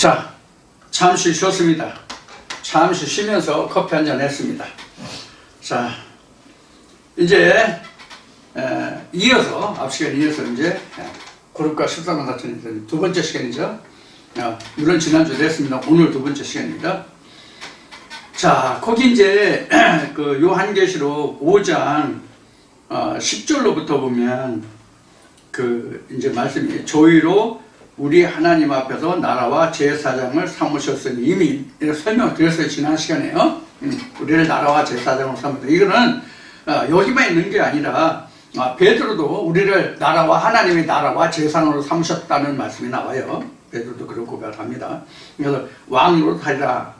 자, 잠시 쉬었습니다. 잠시 쉬면서 커피 한잔 했습니다. 자, 이제 이어서 앞 시간 이어서 이제 그룹과 십사만 사천이 두 번째 시간이죠. 물론 지난주에 했습니다. 오늘 두 번째 시간입니다. 자, 거기 이제 그 요한계시록 5장 10절로부터 보면 그 이제 말씀이 조의로 우리 하나님 앞에서 나라와 제사장을 삼으셨으니 이미 이렇게 설명을 드렸어요. 지난 시간에요. 우리를 나라와 제사장으로 삼으셨다. 이거는 여기만 있는 게 아니라 베드로도 우리를 나라와 하나님의 나라와 제사장으로 삼으셨다는 말씀이 나와요. 베드로도 그런 고백을 합니다. 그래서 왕노릇하리라.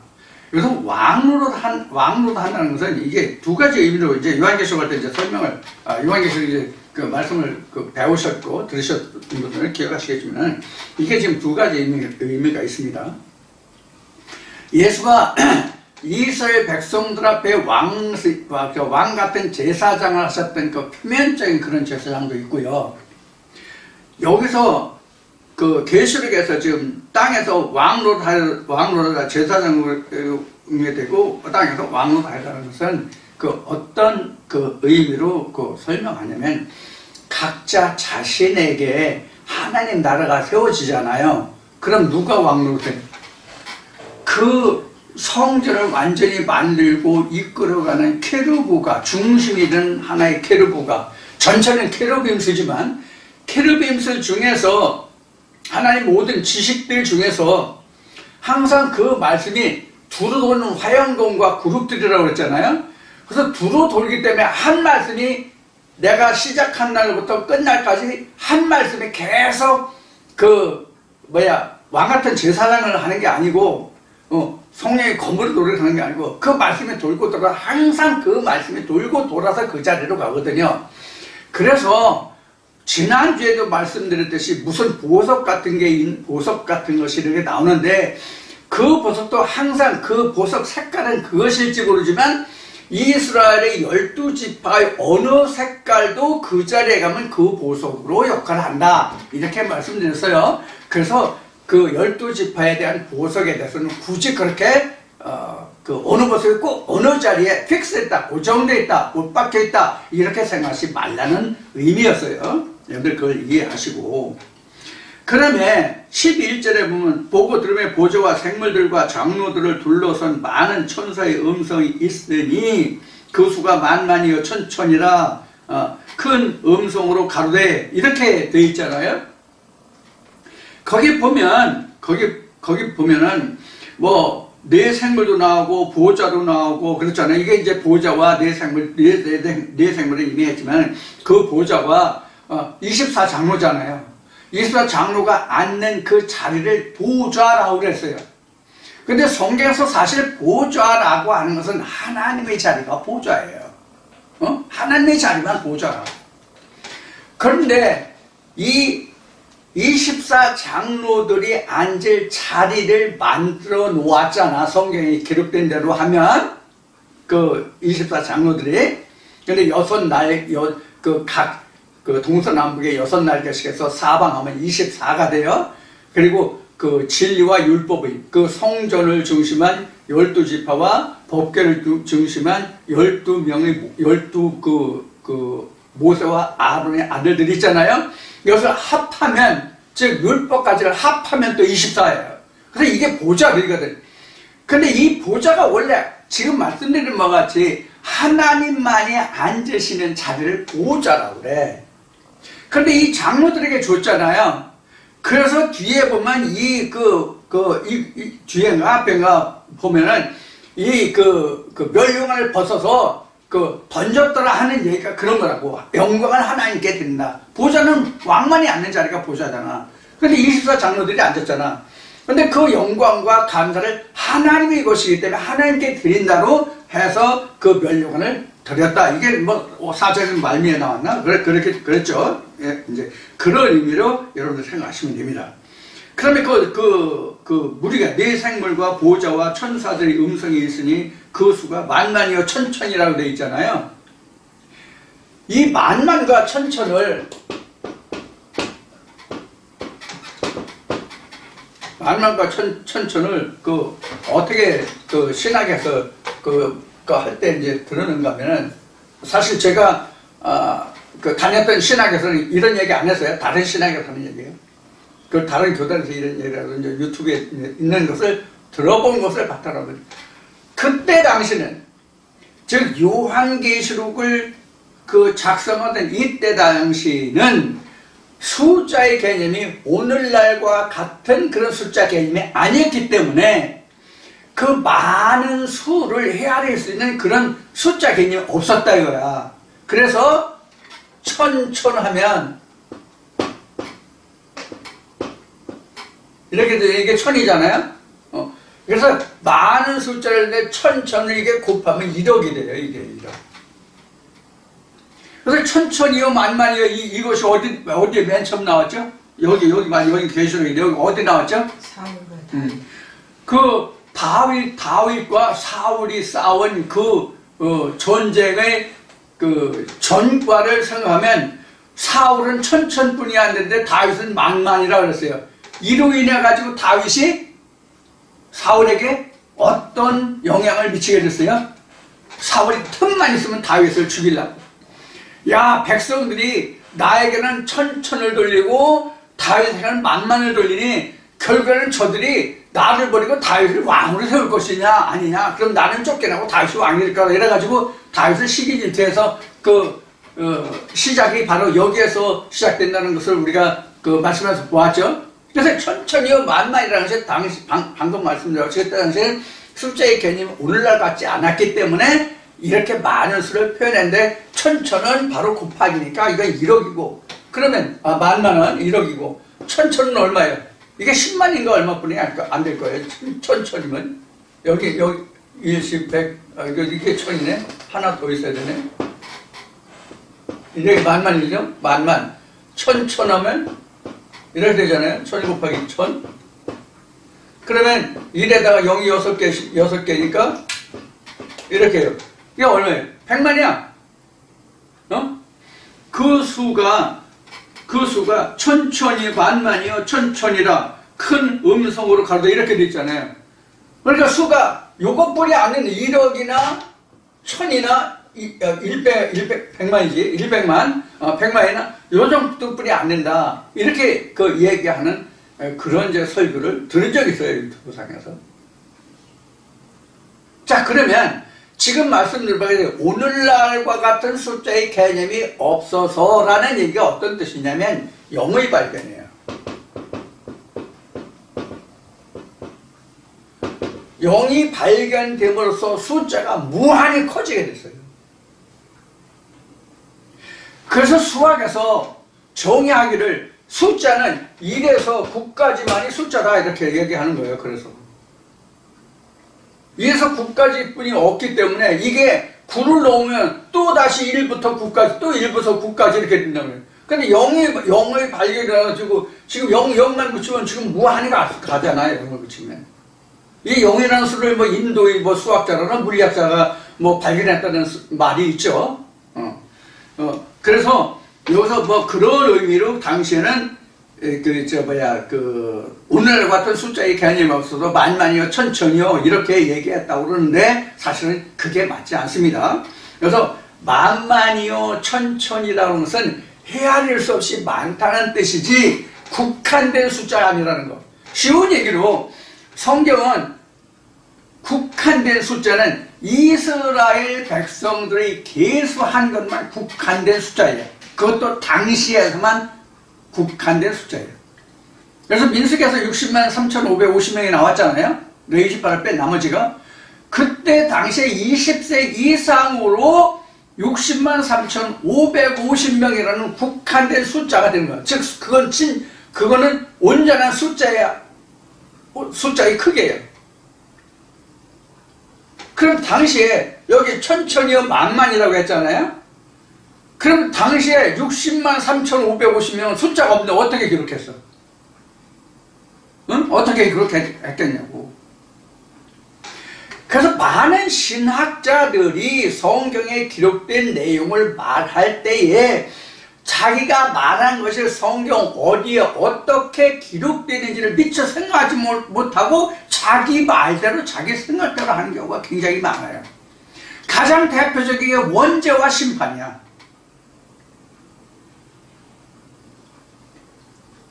그래서 왕노릇한다는 것은 이게 두 가지 의미로 이제 요한계시록 할 때 이제 설명을 요한계시록 이제 그 말씀을 배우셨고 들으셨던 분들은 기억하시겠지만 이게 지금 두 가지 의미가 있습니다. 예수가 이스라엘 백성들 앞에 왕 같은 제사장을 하셨던 그 표면적인 그런 제사장도 있고요. 여기서 그 계시록에서 지금 땅에서 왕노릇 제사장이 되고 땅에서 왕노릇하다는 것은 그 어떤 그 의미로 그 설명하냐면 각자 자신에게 하나님 나라가 세워지잖아요. 그럼 누가 왕노릇해? 그 성전을 완전히 만들고 이끌어가는 케루브가 중심이 된 하나의 케루브가 전체는 케루빔스지만 케루빔스 중에서 하나님 모든 지식들 중에서 항상 그 말씀이 두루 도는 화영검과 그룹들이라고 했잖아요. 그래서 두루 돌기 때문에 한 말씀이 내가 시작한 날부터 끝날까지 한 말씀이 계속 왕 같은 제사장을 하는 게 아니고 성령의 검으로 노래를 하는 게 아니고 그 말씀이 돌고 돌아 항상 그 말씀이 돌고 돌아서 그 자리로 가거든요. 그래서 지난주에도 말씀드렸듯이 무슨 보석 같은 것이 이렇게 나오는데 그 보석도 항상 그 보석 색깔은 그것일지 모르지만 이스라엘의 12지파의 어느 색깔도 그 자리에 가면 그 보석으로 역할을 한다. 이렇게 말씀드렸어요. 그래서 그 12지파에 대한 보석에 대해서는 굳이 그렇게 그 어느 보석이 꼭 어느 자리에 픽스했다, 고정되어 있다, 못 박혀 있다 이렇게 생각하지 말라는 의미였어요. 여러분들 그걸 이해하시고 그다음에 12절에 보면 보고 들으며 보좌와 생물들과 장로들을 둘러선 많은 천사의 음성이 있으니 그 수가 만만이여 천천이라 큰 음성으로 가로되 이렇게 돼 있잖아요. 거기 보면은 뭐 네 생물도 나오고 보좌도 나오고 그렇잖아요. 이게 이제 보좌와 네 생물을 의미했지만 그 보좌와 24장로잖아요. 24장로가 앉는 그 자리를 보좌라고 그랬어요. 근데 성경에서 사실 보좌라고 하는 것은 하나님의 자리가 보좌예요. 하나님의 자리만 보좌라고. 그런데 이 24장로들이 앉을 자리를 만들어 놓았잖아. 성경에 기록된 대로 하면 그 24장로들이 근데 그 동서남북의 6날개씩 해서 사방하면 24가 돼요. 그리고 그 진리와 율법의 그 성전을 중심한 12지파와 법궤를 중심한 12명의 12 모세와 아론의 아들들이 있잖아요. 이것을 합하면 즉 율법까지를 합하면 또 24예요. 그래서 이게 보좌들이거든. 근데 이 보좌가 원래 지금 말씀드린 것 같이 하나님만이 앉으시는 자리를 보좌라고 그래. 그런데 이 장로들에게 줬잖아요. 그래서 뒤에 보면 이 뒤에가 앞에가 보면은 멸류관을 벗어서 던졌더라 하는 얘기가 그런 거라고. 영광을 하나님께 드린다. 보좌는 왕만이 앉는 자리가 보좌잖아. 근데 24장로들이 앉았잖아. 근데 그 영광과 감사를 하나님의 것이기 때문에 하나님께 드린다로 해서 그 멸류관을 드렸다. 이게 뭐 사절은 말미에 나왔나? 그렇게 그랬죠. 예, 이제 그런 의미로 여러분들 생각하시면 됩니다. 그러면 무리가 네 생물과 보좌와 천사들의 음성이 있으니 그 수가 만만이요 천천이라고 되어 있잖아요. 이 만만과 천천을 만만과 천천을 어떻게 신학에서 할 때 이제 들었는가 하면은, 사실 제가 다녔던 신학에서는 이런 얘기 안 했어요. 다른 신학에서 하는 얘기예요. 그 다른 교단에서 이런 얘기라도 이제 유튜브에 있는 것을 들어본 것을 바탕으로. 그때 당시는, 즉 요한계시록을 작성하던 이때 당시는 숫자의 개념이 오늘날과 같은 그런 숫자 개념이 아니었기 때문에 그 많은 수를 헤아릴 수 있는 그런 숫자 개념이 없었다 이거야. 그래서 천하면 이렇게 이게 천이잖아요. 그래서 많은 숫자를 내 천을 이게 곱하면 1억이 돼요. 이게 1억. 그래서 천이요 만만이요 이것이 어디에 맨 처음 나왔죠? 여기 계시록인데 여기 어디 나왔죠? 그 다윗과 사울이 싸운 전쟁의 전과를 생각하면 사울은 천뿐이 안 되는데 다윗은 만만이라 그랬어요. 이로 인해 가지고 다윗이 사울에게 어떤 영향을 미치게 됐어요? 사울이 틈만 있으면 다윗을 죽이려고. 야, 백성들이 나에게는 천을 돌리고 다윗에게는 만만을 돌리니 결국에는 저들이 나를 버리고 다윗을 왕으로 세울 것이냐 아니냐, 그럼 나는 쫓겨나고 다윗이 왕이 될까, 이래가지고 다윗을 시기질투해서 시작이 바로 여기에서 시작된다는 것을 우리가 말씀에서 보았죠. 그래서 천이요 만만이라는 것이 방금 말씀드렸죠. 그때 당시에는 숫자의 개념이 오늘날 같지 않았기 때문에 이렇게 많은 수를 표현했는데, 천은 바로 곱하기니까 이건 1억이고, 그러면 만만은 1억이고 천은 얼마예요? 이게 10만인가 얼마뿐이 안 될 거예요. 천이면 여기 20, 100, 이게 천이네. 하나 더 있어야 되네. 이게 만만이죠? 만만. 천하면 이렇게 되잖아요. 1000 곱하기 1000. 그러면 1에다가 0이 6개니까 이렇게 해요. 이게 얼마예요? 100만이야. 그 수가 천천히 만만이요 천이라 큰 음성으로 가로되 이렇게 돼 있잖아요. 그러니까 수가 요것뿐이 아닌 1억이나 1000이나 100만이지 100만이나 요 정도뿐이 안 된다, 이렇게 얘기하는 그런 이제 설교를 들은 적이 있어요, 유튜브상에서. 자, 그러면 지금 말씀드린 바에 오늘날과 같은 숫자의 개념이 없어서라는 얘기가 어떤 뜻이냐면 영의 발견이에요. 영이 발견됨으로써 숫자가 무한히 커지게 됐어요. 그래서 수학에서 정의하기를 숫자는 1에서 9까지만이 숫자다 이렇게 얘기하는 거예요. 그래서 1에서 9까지뿐이 없기 때문에 이게 9를 넣으면 또 다시 1부터 9까지 또 1부터 9까지 이렇게 된다고요. 근데 0의 발견이라가지고 지금 0만 붙이면 지금 무한히 가잖아요. 0을 붙이면. 이 0이라는 수를 인도의 수학자나 물리학자가 발견했다는 말이 있죠. 그래서 여기서 그런 의미로 당시에는 오늘과 같은 숫자의 개념이 없어서 만만이요 천이요 이렇게 얘기했다고 그러는데 사실은 그게 맞지 않습니다. 그래서 만만이요 천이라는 것은 헤아릴 수 없이 많다는 뜻이지 국한된 숫자가 아니라는 거. 쉬운 얘기로 성경은 국한된 숫자는 이스라엘 백성들이 계수한 것만 국한된 숫자예요. 그것도 당시에서만 국한된 숫자예요. 그래서 민수기에서 60만 3,550명이 나왔잖아요. 너희 집안을 뺀 나머지가. 그때 당시에 20세 이상으로 60만 3,550명이라는 국한된 숫자가 되는 거예요. 즉 그거는 온전한 숫자의 크기예요. 그럼 당시에 여기 천이요 만만이라고 했잖아요. 그럼 당시에 60만 3,550명은 숫자가 없는데 어떻게 기록했어? 응? 어떻게 그렇게 했겠냐고. 그래서 많은 신학자들이 성경에 기록된 내용을 말할 때에 자기가 말한 것이 성경 어디에 어떻게 기록되는지를 미처 생각하지 못하고 자기 말대로 자기 생각대로 하는 경우가 굉장히 많아요. 가장 대표적인 게 원죄와 심판이야.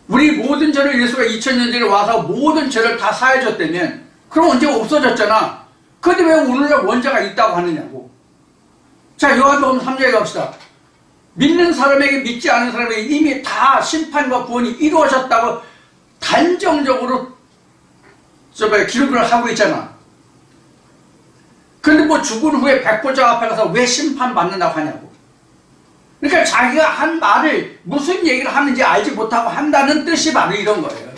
우리 모든 죄를 예수가 2000년 전에 와서 모든 죄를 다 사해줬다면 그럼 언제 없어졌잖아. 그런데 왜 오늘날 원죄가 있다고 하느냐고. 자, 요한복음 3장에 갑시다. 믿는 사람에게 믿지 않은 사람에게 이미 다 심판과 구원이 이루어졌다고 단정적으로 기록을 하고 있잖아. 그런데 뭐 죽은 후에 백보자 앞에 가서 왜 심판받는다고 하냐고. 그러니까 자기가 한 말을 무슨 얘기를 하는지 알지 못하고 한다는 뜻이 바로 이런 거예요.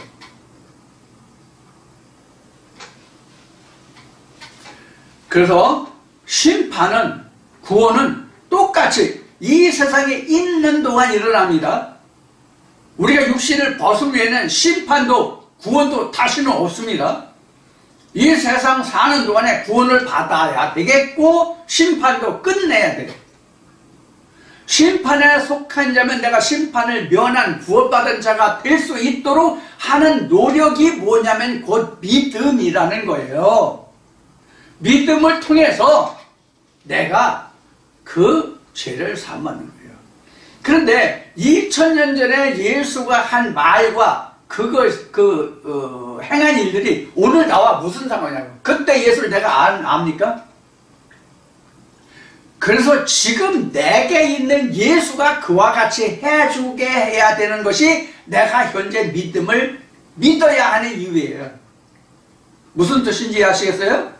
그래서 심판은, 구원은 똑같이 이 세상에 있는 동안 일어납니다. 우리가 육신을 벗은 후에는 심판도 구원도 다시는 없습니다. 이 세상 사는 동안에 구원을 받아야 되겠고 심판도 끝내야 되겠고, 심판에 속한 자면 내가 심판을 면한 구원받은 자가 될 수 있도록 하는 노력이 뭐냐면 곧 믿음이라는 거예요. 믿음을 통해서 내가 그 죄를 사하는 거예요. 그런데 2000년 전에 예수가 한 말과 행한 일들이 오늘 나와 무슨 상관이냐고. 그때 예수를 내가 압니까? 그래서 지금 내게 있는 예수가 그와 같이 해주게 해야 되는 것이 내가 현재 믿음을 믿어야 하는 이유예요. 무슨 뜻인지 아시겠어요?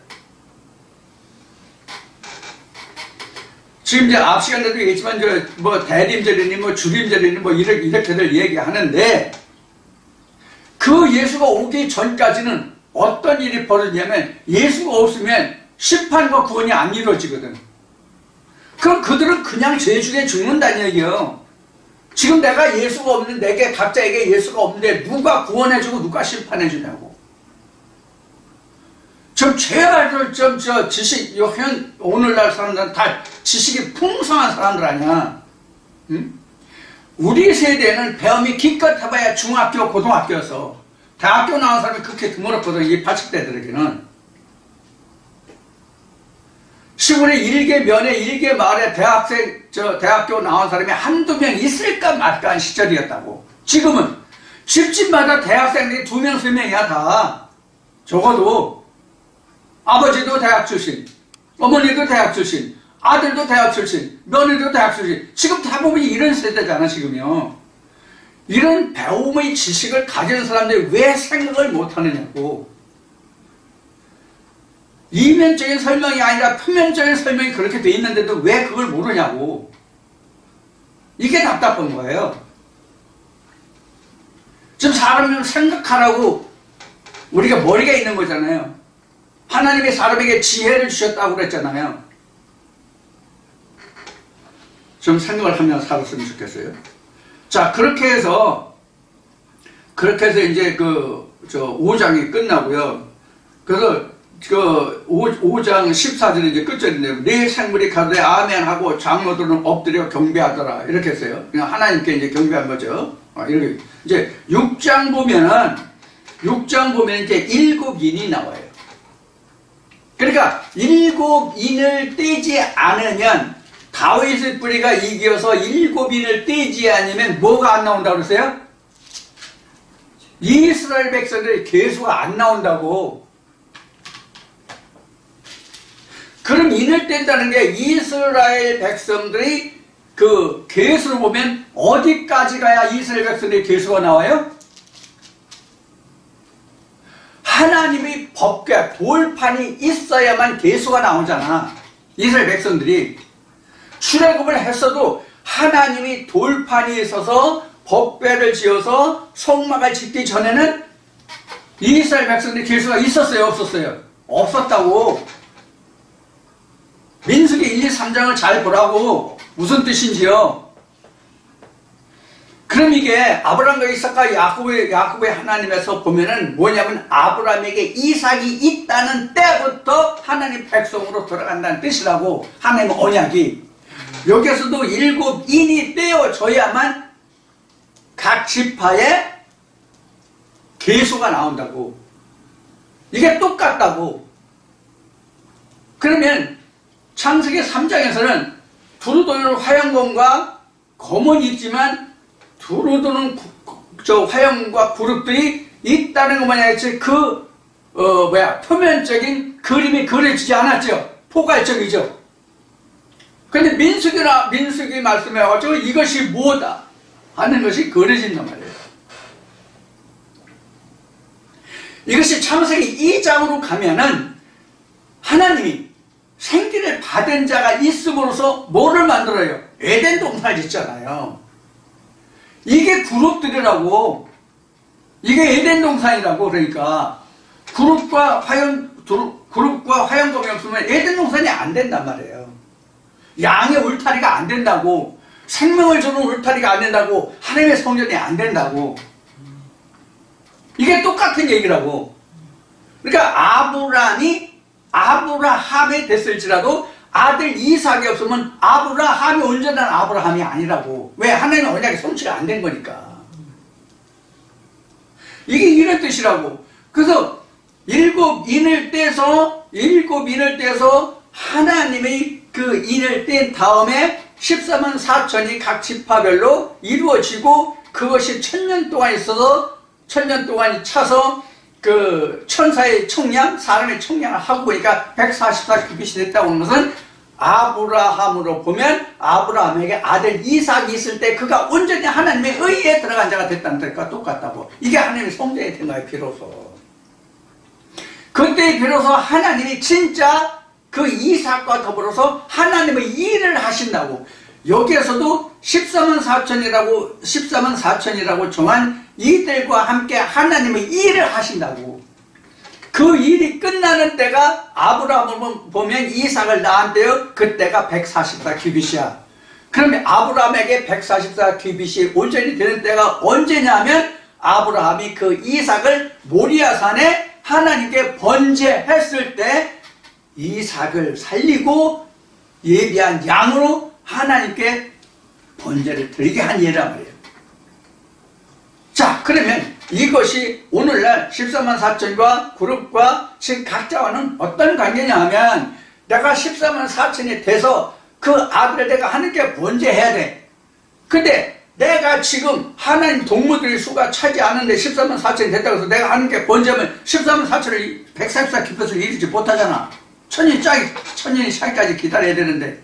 지금 이제 앞 시간에도 얘기했지만 대림절이니 주림절이니 이렇게들 얘기하는데, 그 예수가 오기 전까지는 어떤 일이 벌어지냐면 예수가 없으면 심판과 구원이 안 이루어지거든. 그럼 그들은 그냥 죄 중에 죽는다는 얘기예요. 지금 내가 예수가 없는, 내게 각자에게 예수가 없는데 누가 구원해주고 누가 심판해주냐고. 좀 제발 지식, 오늘날 사람들은 다 지식이 풍성한 사람들 아니야. 응? 우리 세대는 배움이 기껏 해봐야 중학교, 고등학교여서 대학교 나온 사람이 그렇게 드물었거든, 이 80대들에게는. 시골에 일개 면에 일개 마을에 대학교 나온 사람이 한두 명 있을까 말까 한 시절이었다고. 지금은 집집마다 대학생들이 2명, 3명이야 다. 적어도 아버지도 대학 출신, 어머니도 대학 출신, 아들도 대학 출신, 며느리도 대학 출신. 지금 대부분이 이런 세대잖아 지금요. 이런 배움의 지식을 가진 사람들이 왜 생각을 못하느냐고. 이면적인 설명이 아니라 표면적인 설명이 그렇게 돼 있는데도 왜 그걸 모르냐고. 이게 답답한 거예요. 지금 사람을 생각하라고 우리가 머리가 있는 거잖아요. 하나님이 사람에게 지혜를 주셨다고 그랬잖아요. 좀 생각을 하며 살았으면 좋겠어요. 자, 그렇게 해서 이제 5장이 끝나고요. 그래서 5장 14절에 이제 끝절인데요. 네 생물이 가되 아멘 하고 장로들은 엎드려 경배하더라. 이렇게 했어요. 그냥 하나님께 이제 경배한 거죠. 이렇게. 이제 6장 보면 이제 7인이 나와요. 그러니까 7인을 떼지 않으면, 다윗의 뿌리가 이겨서 7인을 떼지 않으면 뭐가 안 나온다고 그랬어요? 이스라엘 백성들의 계수가 안 나온다고. 그럼 인을 뗀다는 게 이스라엘 백성들이 그 계수를 보면 어디까지 가야 이스라엘 백성들의 계수가 나와요? 하나님의 법궤, 돌판이 있어야만 계수가 나오잖아. 이스라엘 백성들이 출애굽을 했어도 하나님이 돌판이 있어서 법궤를 지어서 성막을 짓기 전에는 이스라엘 백성들의 계수가 있었어요, 없었어요? 없었다고. 민수기 1, 2, 3장을 잘 보라고. 무슨 뜻인지요? 그럼 이게 아브라함과 이삭과 야곱의 하나님에서 보면은 뭐냐면 아브라함에게 이삭이 있다는 때부터 하나님 백성으로 돌아간다는 뜻이라고. 하나님의 언약이. 여기에서도 7인이 떼어져야만 각 지파에 계수가 나온다고. 이게 똑같다고. 그러면 창세기 3장에서는 두루 도는 화형검과 검은 있지만 두루 도는 화형과 구룹들이 있다는 것만 알지 표면적인 그림이 그려지지 않았죠. 포괄적이죠. 근데 민수기 말씀에 와가지고 이것이 무엇이다 하는 것이 그려진단 말이에요. 이것이 창세기 2장으로 가면은 하나님이 생기를 받은 자가 있음으로써 뭐를 만들어요? 에덴 동산을 짓잖아요. 이게 그룹들이라고. 이게 에덴 동산이라고. 그러니까 그룹과 화형검이 없으면 에덴 동산이 안 된단 말이에요. 양의 울타리가 안 된다고. 생명을 주는 울타리가 안 된다고. 하나님의 성전이 안 된다고. 이게 똑같은 얘기라고. 그러니까 아브라함이 됐을지라도 아들 이삭이 없으면 아브라함이 온전한 아브라함이 아니라고. 왜? 하나님의 언약이 성취가 안 된 거니까. 이게 이런 뜻이라고. 그래서 7인을 떼서 하나님의 그 인을 뗀 다음에 14만 4천이 각 지파별로 이루어지고 그것이 1000년 동안 있어서 1000년 동안 차서 그 천사의 총량, 사람의 총량을 하고 보니까 144규빗이 됐다고 하는 것은 아브라함으로 보면 아브라함에게 아들 이삭이 있을 때 그가 온전히 하나님의 의에 들어간 자가 됐다는 것과 똑같다고. 이게 하나님의 성전이 된 거예요, 비로소. 그때 비로소 하나님이 진짜 그 이삭과 더불어서 하나님의 일을 하신다고. 여기에서도 14만 4천이라고 정한 이들과 함께 하나님의 일을 하신다고. 그 일이 끝나는 때가 아브라함을 보면 이삭을 낳았대요. 그때가 144규빗이야. 그러면 아브라함에게 144규빗이 온전히 되는 때가 언제냐면 아브라함이 그 이삭을 모리아산에 하나님께 번제했을 때 이삭을 살리고 예비한 양으로 하나님께 번제를 드리게 한 예란 말이에요. 자, 그러면 이것이 오늘날 14만 4천과 그룹과 지금 각자와는 어떤 관계냐 하면 내가 14만 4천이 돼서 그 아들을 내가 하나님께 번제해야 돼. 근데 내가 지금 하나님 동무들의 수가 차지 않은데 14만 4천이 됐다고 해서 내가 하나님께 번제하면 14만 4천을 144규빗을 이루지 못하잖아. 천년이 차기까지 기다려야 되는데.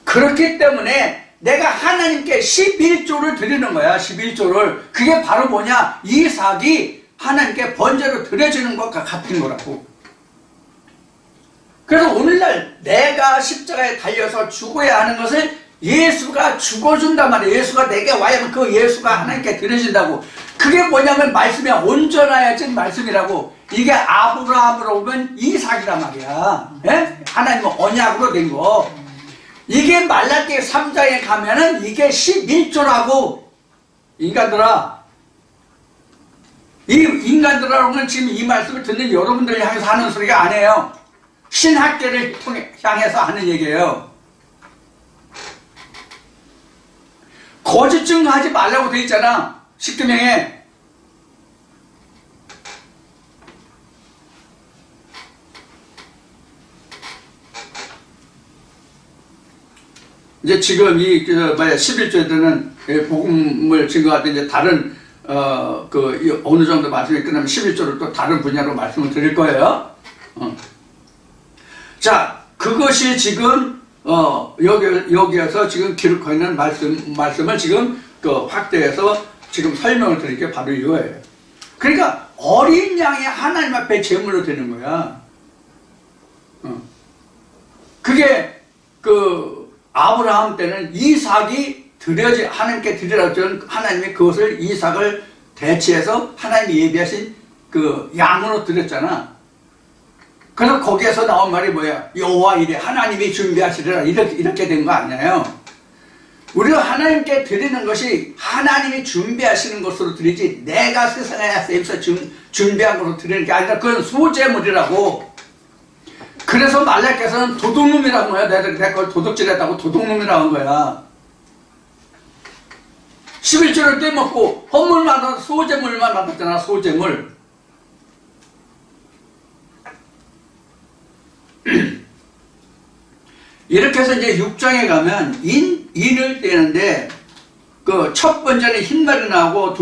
그렇기 때문에 내가 하나님께 11조를 드리는 거야. 11조를. 그게 바로 뭐냐? 이삭이 하나님께 번제로 드려지는 것과 같은 거라고. 그래서 오늘날 내가 십자가에 달려서 죽어야 하는 것을 예수가 죽어준단 말이에요. 예수가 내게 와야만 그 예수가 하나님께 드려진다고. 그게 뭐냐면 말씀이 온전하여진 말씀이라고. 이게 아브라함으로 보면 이삭이란 말이야. 예? 하나님은 언약으로 된 거. 이게 말라기 3장에 가면은 이게 11조라고. 인간들아. 이 인간들아라는 건 지금 이 말씀을 듣는 여러분들을 향해서 하는 소리가 아니에요. 신학계를 향해서 하는 얘기예요. 거짓 증거하지 말라고 돼 있잖아. 십계명에. 이제 지금 11조에는 복음을 증거하던 이제 다른 어느 정도 말씀이 끝나면 11조를 또 다른 분야로 말씀을 드릴 거예요. 자, 그것이 지금 여기에서 지금 기록하고 있는 말씀을 지금 확대해서 지금 설명을 드릴 게 바로 이거예요. 그러니까 어린 양이 하나님 앞에 제물로 되는 거야. 그게 아브라함 때는 이삭이 하나님께 드리라고 했던 하나님이 그것을 이삭을 대체해서 하나님이 예비하신 그 양으로 드렸잖아. 그래서 거기에서 나온 말이 뭐야? 여호와 이래 하나님이 준비하시리라 이렇게 된 거 아니에요. 우리가 하나님께 드리는 것이 하나님이 준비하시는 것으로 드리지 내가 세상에 와서 준비한 것으로 드리는 게 아니라 그건 소제물이라고. 그래서 말라께서는 도둑놈이라는 거야. 내가 그걸 도둑질했다고 도둑놈이라고 한 거야. 11조를 떼먹고 헌물만 받아 소재물만 받았잖아. 소재물. 이렇게 해서 이제 6장에 가면 인을 떼는데 그 첫 번째는 흰 말이 나오고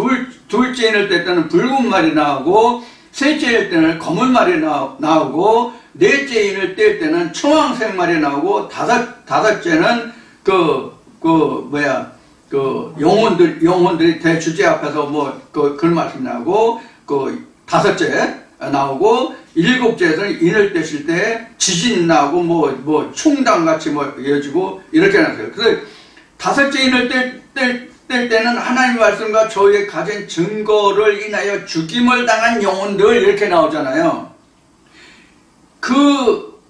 둘째 인을 뗄 때는 붉은 말이 나오고 셋째 인을 때는 검은 말이 나오고 넷째 인을 뗄 때는 청황색 말이 나오고 다섯째는 영혼들이 대주제 앞에서 그런 말씀이 나오고 다섯째 나오고 일곱째에서는 인을 떼실 때 지진 나오고 충당같이 이어지고 이렇게 나왔어요. 그래서 다섯째 인을 뗄 때는 하나님의 말씀과 저희의 가진 증거를 인하여 죽임을 당한 영혼들 이렇게 나오잖아요. 그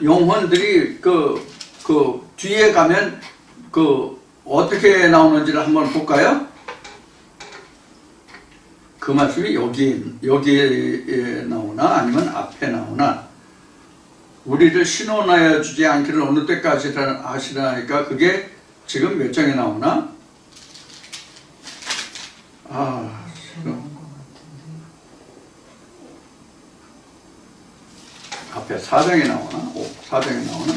영혼들이 그 뒤에 가면 어떻게 나오는지를 한번 볼까요? 그 말씀이 여기에 나오나 아니면 앞에 나오나 우리를 신원하여 주지 않기를 어느 때까지 하시라니까 그게 지금 몇 장에 나오나? 앞에 4장에 나오나? 4장에 나오나?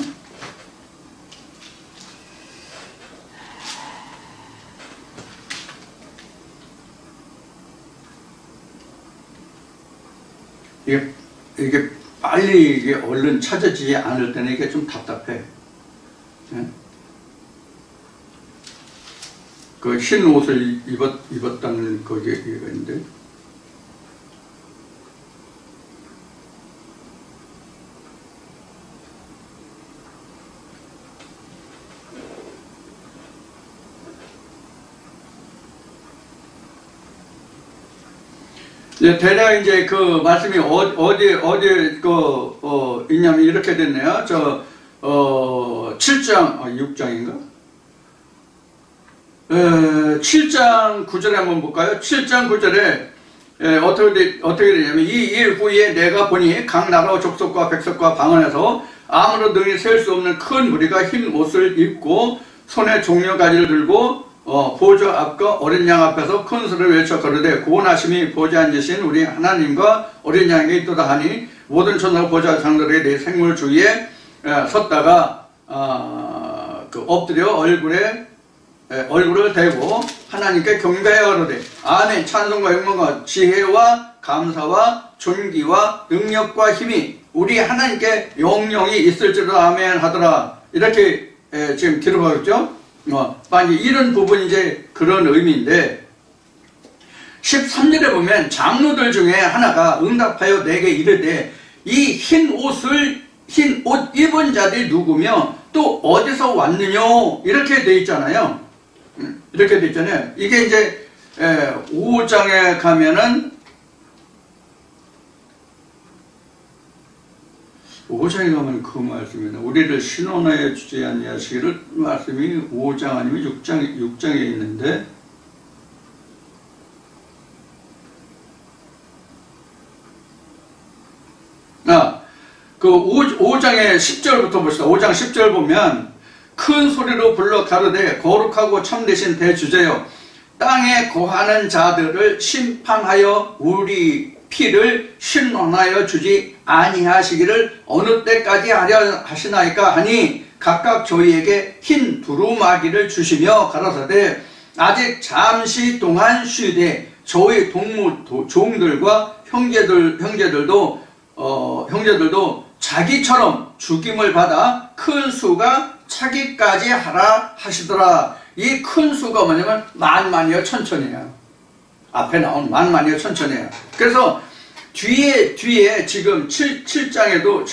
이게 빨리 이게 얼른 찾아지지 않을 때는 이게 좀 답답해. 예? 그 흰 옷을 입었다는 거기가 있는데. 대략 이제 그 말씀이 어디 있냐면 이렇게 됐네요. 7장, 6장인가? 7장 9절에 한번 볼까요? 7장 9절에 어떻게 되냐면 이 일 후에 내가 보니 각 나라와 족속과 백성과 방언에서 아무런 능히 셀 수 없는 큰 무리가 흰 옷을 입고 손에 종려가지를 들고 보좌 앞과 어린 양 앞에서 큰 소리를 외쳐 가로되 구원하심이 보좌 앉으신 우리 하나님과 어린 양에게 있도다 하니 모든 천사가 보좌 장들에게 내 생물 주위에 섰다가 엎드려 얼굴을 대고 하나님께 경배하여 가로되 아멘 찬송과 영광과 지혜와 감사와 존귀와 능력과 힘이 우리 하나님께 영영이 있을지로다 아멘 하더라. 이렇게 지금 기록하고 있죠. 이런 부분이 이제 그런 의미인데 13절에 보면 장로들 중에 하나가 응답하여 내게 이르되 이 흰 옷 입은 자들이 누구며 또 어디서 왔느냐 이렇게 돼 있잖아요. 이렇게 돼 있잖아요. 이게 이제 5장에 가면은 5장에 가면 그 말씀이네. 우리를 신원하여 주지 아니하시기를 말씀이 5장 아니면 6장에 있는데 그 5장의 10절부터 봅시다. 5장 10절 보면 큰 소리로 불러 가로되 거룩하고 참되신 대주제여 땅에 거하는 자들을 심판하여 우리 피를 신원하여 주지 아니하시기를 어느 때까지 하려 하시나이까 하니 각각 저희에게 흰 두루마기를 주시며 가라사대 아직 잠시 동안 쉬되 저희 종들과 형제들도 자기처럼 죽임을 받아 큰 수가 차기까지 하라 하시더라. 이 큰 수가 뭐냐면 만만이여 천천이에요. 앞에 나온 만만이여 천천이에요. 그래서 뒤에 지금 7장에도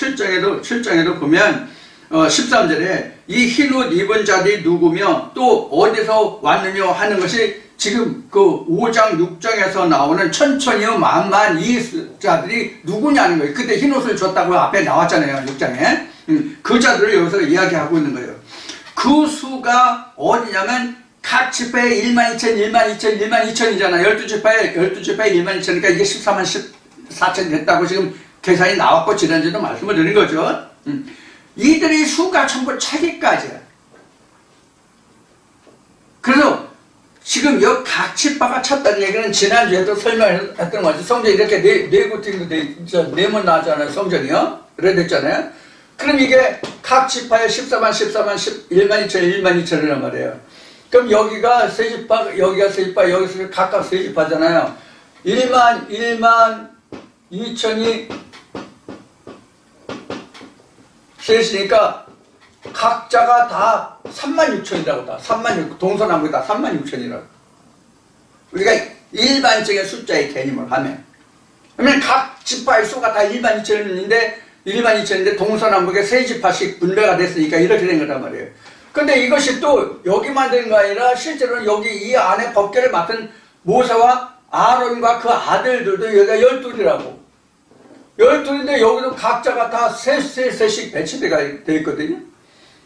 보면 13절에 이 흰옷 입은 자들이 누구며 또 어디서 왔느냐 하는 것이 지금 그 5장 6장에서 나오는 천천히요 만만 이 자들이 누구냐는 거예요. 그때 흰옷을 줬다고 앞에 나왔잖아요. 6장에 그 자들을 여기서 이야기하고 있는 거예요. 그 수가 어디냐면 각 지파에 1만 2천, 1만 2천, 1만 2천이잖아. 12지파에 1만 2천이니까 이게 14만 4천 됐다고 지금 계산이 나왔고 지난주도 말씀을 드린 거죠. 이들의 수가 전부 차기까지야. 그래서 지금 여 각치파가 찼다는 얘기는 지난주에도 설명했던 거지. 성전이 이렇게 네 구팅도 네번 나왔잖아요. 성전이요. 그래 됐잖아요. 그럼 이게 각치파에 14만, 1만 2천, 1만 2천이란 말이에요. 그럼 여기가 세지파, 여기가 세지파, 여기서 각각 세지파잖아요. 1만 2천이 셋이니까 각자가 다 3만 6천이라고 다. 3만 6, 동서남북이 다 3만 6천이라고. 우리가 일반적인 숫자의 개념을 하면. 그러면 각 지파의 수가 다 1만 2천인데 동서남북에 세 지파씩 분배가 됐으니까 이렇게 된 거란 말이에요. 근데 이것이 또 여기만 된 거 아니라 실제로는 여기 이 안에 법궤를 맡은 모세와 아론과 그 아들들도 여기가 12이라고. 12인데 여기도 각자가 다 셋씩 배치되어 있거든요.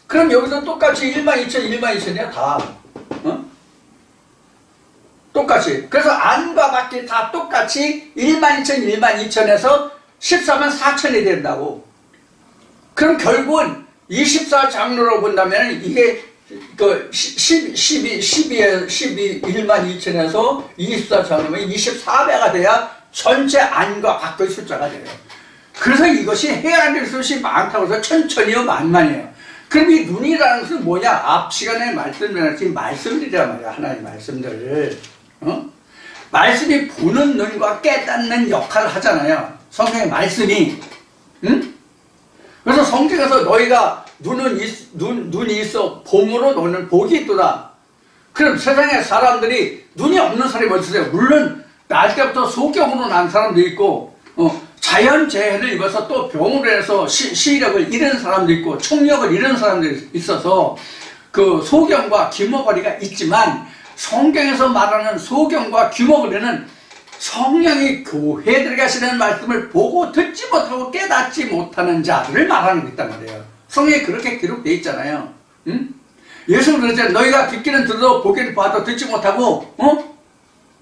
그럼 여기서 똑같이 1만 2천이야 다. 어? 똑같이. 그래서 안과 밖이 다 똑같이 1만 2천에서 14만 4천이 된다고. 그럼 결국은 24장로로 본다면 이게 그 1만 2천에서 24장로면 24배가 돼야 전체 안과 밖의 숫자가 돼요. 그래서 이것이 해야 될 것이 많다고 해서 천천히요 만만이에요. 그럼 이 눈이라는 것은 뭐냐? 앞 시간에 말씀드렸지 말씀들이란 말이야. 하나님 말씀들을. 어? 말씀이 보는 눈과 깨닫는 역할을 하잖아요. 성경의 말씀이. 응? 그래서 성경에서 너희가 눈이 있어 봄으로 너는 복이 있도다. 그럼 세상에 사람들이 눈이 없는 사람이 어디 있어요? 물론 날 때부터 소경으로 난 사람도 있고 자연재해를 입어서 또 병으로 해서 시력을 잃은 사람도 있고 청력을 잃은 사람도 있어서 그 소경과 귀머거리가 있지만 성경에서 말하는 소경과 귀머거리는 성령이 교회에 가시는 말씀을 보고 듣지 못하고 깨닫지 못하는 자들을 말하는 게 있단 말이에요. 성경에 그렇게 기록되어 있잖아요. 응? 예수는 그랬잖아요. 너희가 듣기는 들어도 보기는 봐도 듣지 못하고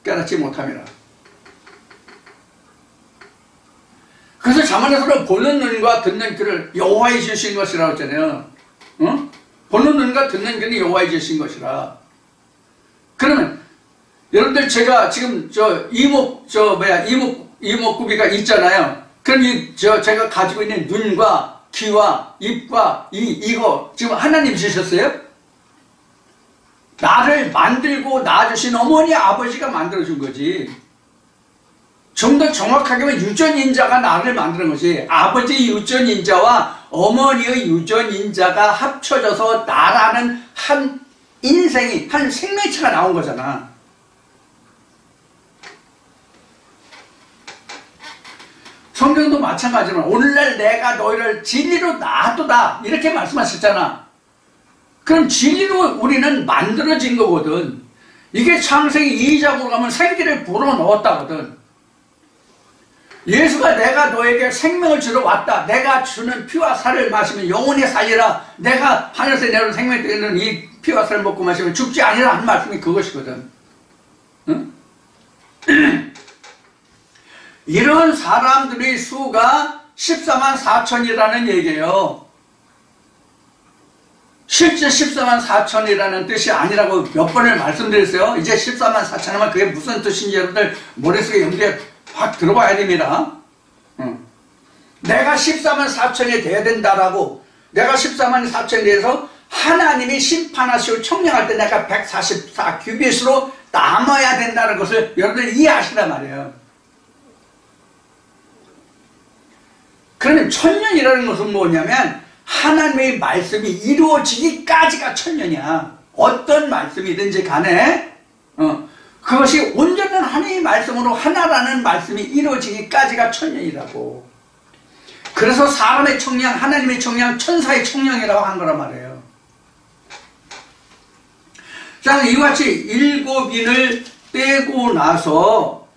깨닫지 못함이라. 그래서 자문에서는 보는 눈과 듣는 귀를 여호와의 주신 것이라고 했잖아요. 보는 눈과 듣는 귀는 여호와의 주신 것이라. 그러면 여러분들 제가 지금 이목구비가 있잖아요. 그럼 제가 가지고 있는 눈과 귀와 입과 이거 지금 하나님 주셨어요? 나를 만들고 낳아주신 어머니 아버지가 만들어준 거지. 좀 더 정확하게 하면 유전인자가 나를 만드는 것이 아버지의 유전인자와 어머니의 유전인자가 합쳐져서 나라는 한 인생이 한 생명체가 나온 거잖아. 성경도 마찬가지지만 오늘날 내가 너희를 진리로 놔두다 이렇게 말씀하셨잖아. 그럼 진리로 우리는 만들어진 거거든. 이게 창세기 2장으로 가면 생기를 불어넣었다거든. 예수가 내가 너에게 생명을 주러 왔다. 내가 주는 피와 살을 마시면 영원히 살리라. 내가 하늘에서 내려온 생명이 되는 이 피와 살을 먹고 마시면 죽지 아니라 하는 말씀이 그것이거든. 응? 이런 사람들의 수가 14만 4천이라는 얘기예요. 실제 14만 4천이라는 뜻이 아니라고 몇 번을 말씀드렸어요. 이제 14만 4천 하면 그게 무슨 뜻인지 여러분들 머릿속에 염두에 확 들어봐야 됩니다. 내가 14만 4천이 돼야 된다라고, 내가 14만 4천에 대해서 하나님이 심판하시고 청량할 때 내가 144 규빗으로 남아야 된다는 것을 여러분들 이해하시란 말이에요. 그러면 천년이라는 것은 뭐냐면 하나님의 말씀이 이루어지기까지가 천년이야. 어떤 말씀이든지 간에 그것이 온전한 하나님의 말씀으로 하나라는 말씀이 이루어지기까지가 천년이라고. 그래서 사람의 청량, 하나님의 청량, 천사의 청량이라고 한 거란 말이에요. 자, 이와 같이 일곱인을 떼고 나서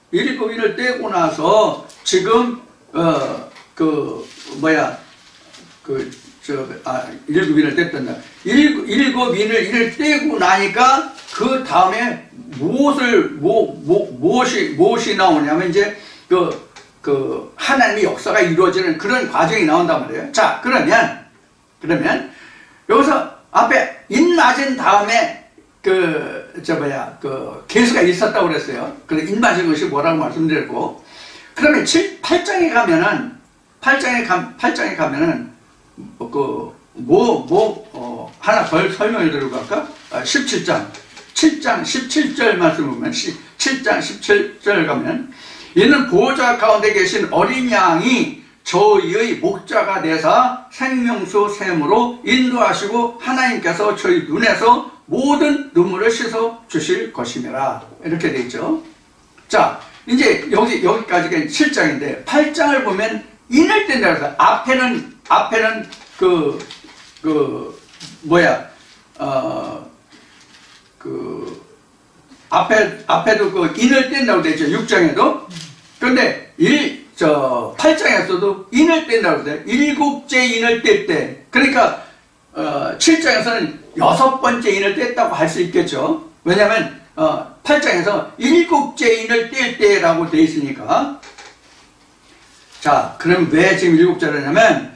지금 일곱인을 뗐단다. 일곱인을 이를 떼고 나니까 그 다음에 무엇이 나오냐면 이제 그 그 하나님의 역사가 이루어지는 그런 과정이 나온단 말이에요. 자, 그러면 여기서 앞에 인 맞은 다음에 그 개수가 있었다고 그랬어요. 그 인 맞은 것이 뭐라고 말씀드렸고, 그러면 8장에 가면은 하나 더 설명을 드리고 갈까? 17장 17절 말씀 보면 7장 17절 가면, 이는 보호자 가운데 계신 어린 양이 저희의 목자가 되사 생명수 샘으로 인도하시고 하나님께서 저희 눈에서 모든 눈물을 씻어 주실 것임이라. 이렇게 되어 있죠. 자, 이제 여기까지가 7장인데 8장을 보면 인을 뗀다 그래서 앞에는 앞에도 그 인을 뗀다고 되어 있죠. 6장에도. 그런데 8장에서도 인을 뗀다고 돼요. 7째 인을 뗄 때. 그러니까 7장에서는 6번째 인을 뗐다고 할 수 있겠죠. 왜냐하면 8장에서 7째 인을 뗄 때라고 되어 있으니까. 자, 그럼 왜 지금 7자를 하냐면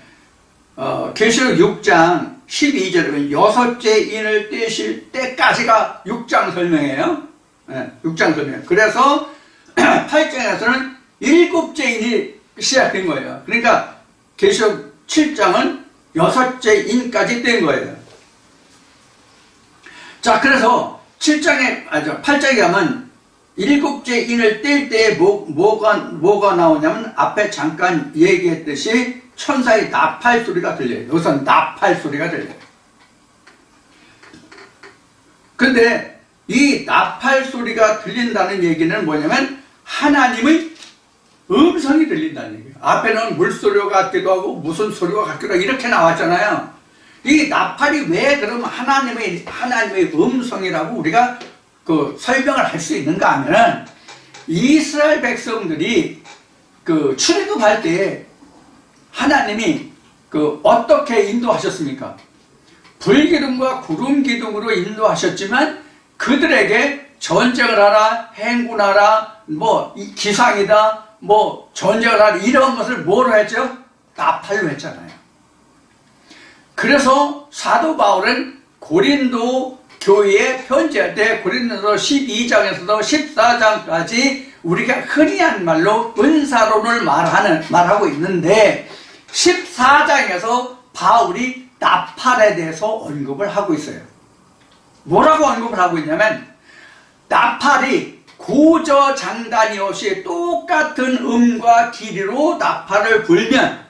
계시록 6장 12절에 6째 인을 떼실 때까지가 6장 설명이에요. 네, 6장 설명. 그래서 8장에서는 7째 인이 시작된 거예요. 그러니까 계시록 7장은 6째 인까지 뗀 거예요. 자, 그래서 8장에 가면 7째 인을 뗄 때에 뭐가 나오냐면 앞에 잠깐 얘기했듯이 천사의 나팔 소리가 들려요. 여기서 나팔 소리가 들려요. 근데 이 나팔 소리가 들린다는 얘기는 뭐냐면 하나님의 음성이 들린다는 얘기예요. 앞에는 물소리 같기도 하고 무슨 소리가 같기도 하고 이렇게 나왔잖아요. 이 나팔이 왜 그러면 하나님의 음성이라고 우리가 그 설명을 할 수 있는가 하면은, 이스라엘 백성들이 그 출애굽할 때 하나님이 그 어떻게 인도하셨습니까? 불기둥과 구름기둥으로 인도하셨지만 그들에게 전쟁을 하라, 행군하라, 뭐 기상이다, 뭐 전쟁을 하라, 이런 것을 뭐로 했죠? 나팔로 했잖아요. 그래서 사도 바울은 고린도 교회에 편지할 때 고린도서 12장에서도 14장까지 우리가 흔히 한 말로 은사론을 말하고 있는데 14장에서 바울이 나팔에 대해서 언급을 하고 있어요. 뭐라고 언급을 하고 있냐면, 나팔이 고저장단이 없이 똑같은 음과 길이로 나팔을 불면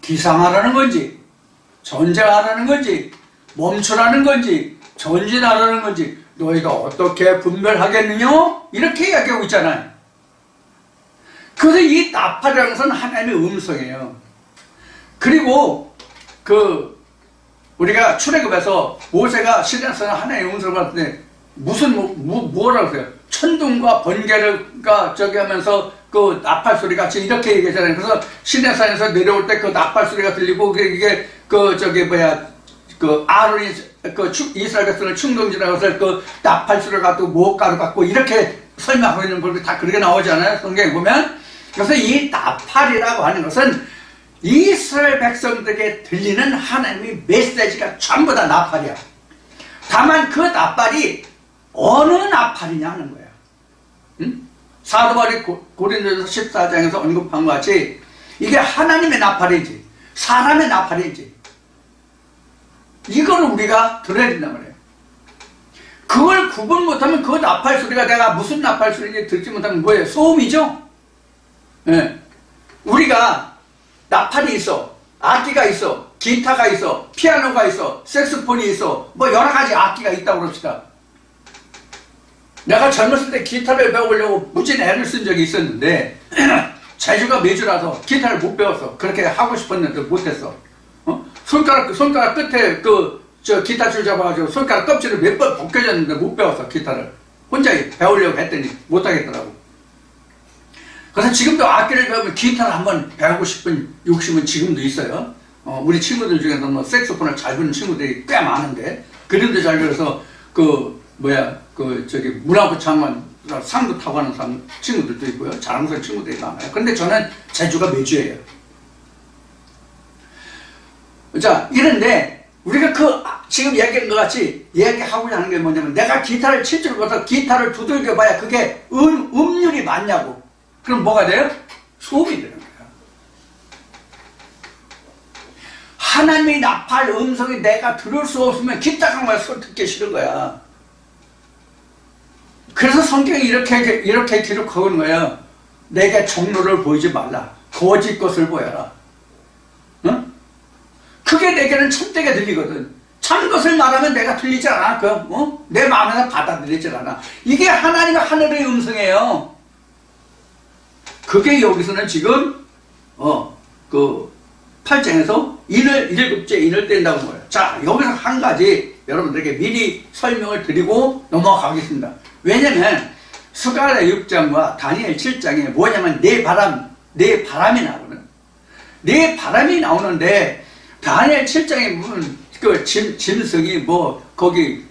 기상하라는 건지, 전쟁하라는 건지, 멈추라는 건지, 전진하라는 건지 너희가 어떻게 분별하겠느냐? 이렇게 이야기하고 있잖아요. 그래서 이 나팔이라는 것은 하나님의 음성이에요. 그리고 우리가 출애굽에서 모세가 시내에서 하나님의 음성을 받았는데 뭐라고 그래요? 천둥과 번개가 하면서 그 나팔 소리 같이 이렇게 얘기하잖아요. 그래서 시내산에서 내려올 때 그 나팔 소리가 들리고, 이게 아론이 이스라엘 백성을 충동지라고 해서 그 나팔 소리가 갖고 무엇가루 갖고 이렇게 설명하고 있는 걸 다 그렇게 나오잖아요. 성경에 보면. 그래서 이 나팔이라고 하는 것은 이스라엘 백성들에게 들리는 하나님의 메시지가 전부 다 나팔이야. 다만 그 나팔이 어느 나팔이냐 하는 거야. 응? 사도 바울이 고린도서 14장에서 언급한 것 같이 이게 하나님의 나팔인지 사람의 나팔인지 이걸 우리가 들어야 된단 말이에요. 그걸 구분 못하면 그 나팔 소리가 내가 무슨 나팔 소리인지 듣지 못하면 뭐예요? 소음이죠? 네. 우리가 나팔이 있어, 악기가 있어, 기타가 있어, 피아노가 있어, 색소폰이 있어, 뭐 여러 가지 악기가 있다고 그럽시다. 내가 젊었을 때 기타를 배워보려고 무진 애를 쓴 적이 있었는데 재주가 매주라서 기타를 못 배웠어. 그렇게 하고 싶었는데 못했어. 손가락 끝에 기타 줄 잡아가지고 손가락 껍질을 몇 번 벗겨졌는데 못 배웠어. 기타를 혼자 배우려고 했더니 못하겠더라고. 그래서 지금도 악기를 배우면 기타를 한번 배우고 싶은 욕심은 지금도 있어요. 우리 친구들 중에서 뭐 색소폰을 잘 부는 친구들이 꽤 많은데, 그림도 잘 그려서 문화부 장관 상도 타고 가는 친구들도 있고요. 자랑스러운 친구들이 많아요. 그런데 저는 제주가 매주예요. 자, 이런데 우리가 지금 얘기한 것 같이 얘기하고자 하는 게 뭐냐면, 내가 기타를 칠 줄 몰라서 기타를 두들겨 봐야 그게 음률이 맞냐고. 그럼 뭐가 돼요? 소음이 되는 거예요. 하나님의 나팔 음성이 내가 들을 수 없으면 기타 강만 소리 듣기 싫은 거야. 그래서 성경이 이렇게 기록하고 있는 거예요. 내게 종로를 보이지 말라. 거짓 것을 보여라. 응? 그게 내게는 참되게 들리거든. 참 것을 말하면 내가 들리지 않아. 내 마음에서 받아들이지 않아. 이게 하나님의 하늘의 음성이에요. 그게 여기서는 지금 8장에서 일곱째 인을 뗀다고 거예요. 자, 여기서 한 가지 여러분들에게 미리 설명을 드리고 넘어가겠습니다. 왜냐면 스가랴 6장과 다니엘 7장에 뭐냐면 내 바람이 나오는, 내 바람이 나오는데, 다니엘 7장에 무슨 짐승이 거기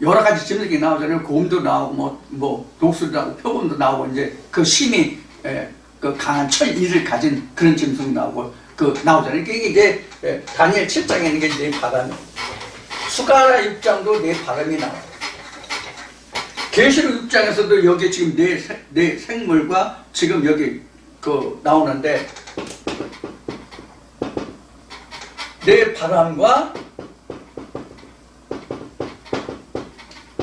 여러 가지 짐승이 나오잖아요. 곰도 나오고 독수리도 나오고 표범도 나오고, 이제 그 힘이 강한 철이를 가진 그런 짐승이 나오고 나오잖아요. 이게 이제 다니엘 7장에 있는 게 내 바람이, 스가랴 6장도 내 바람이 나와요. 계시록 6장에서도 여기 지금 내 생물과 지금 여기 나오는데, 내 바람과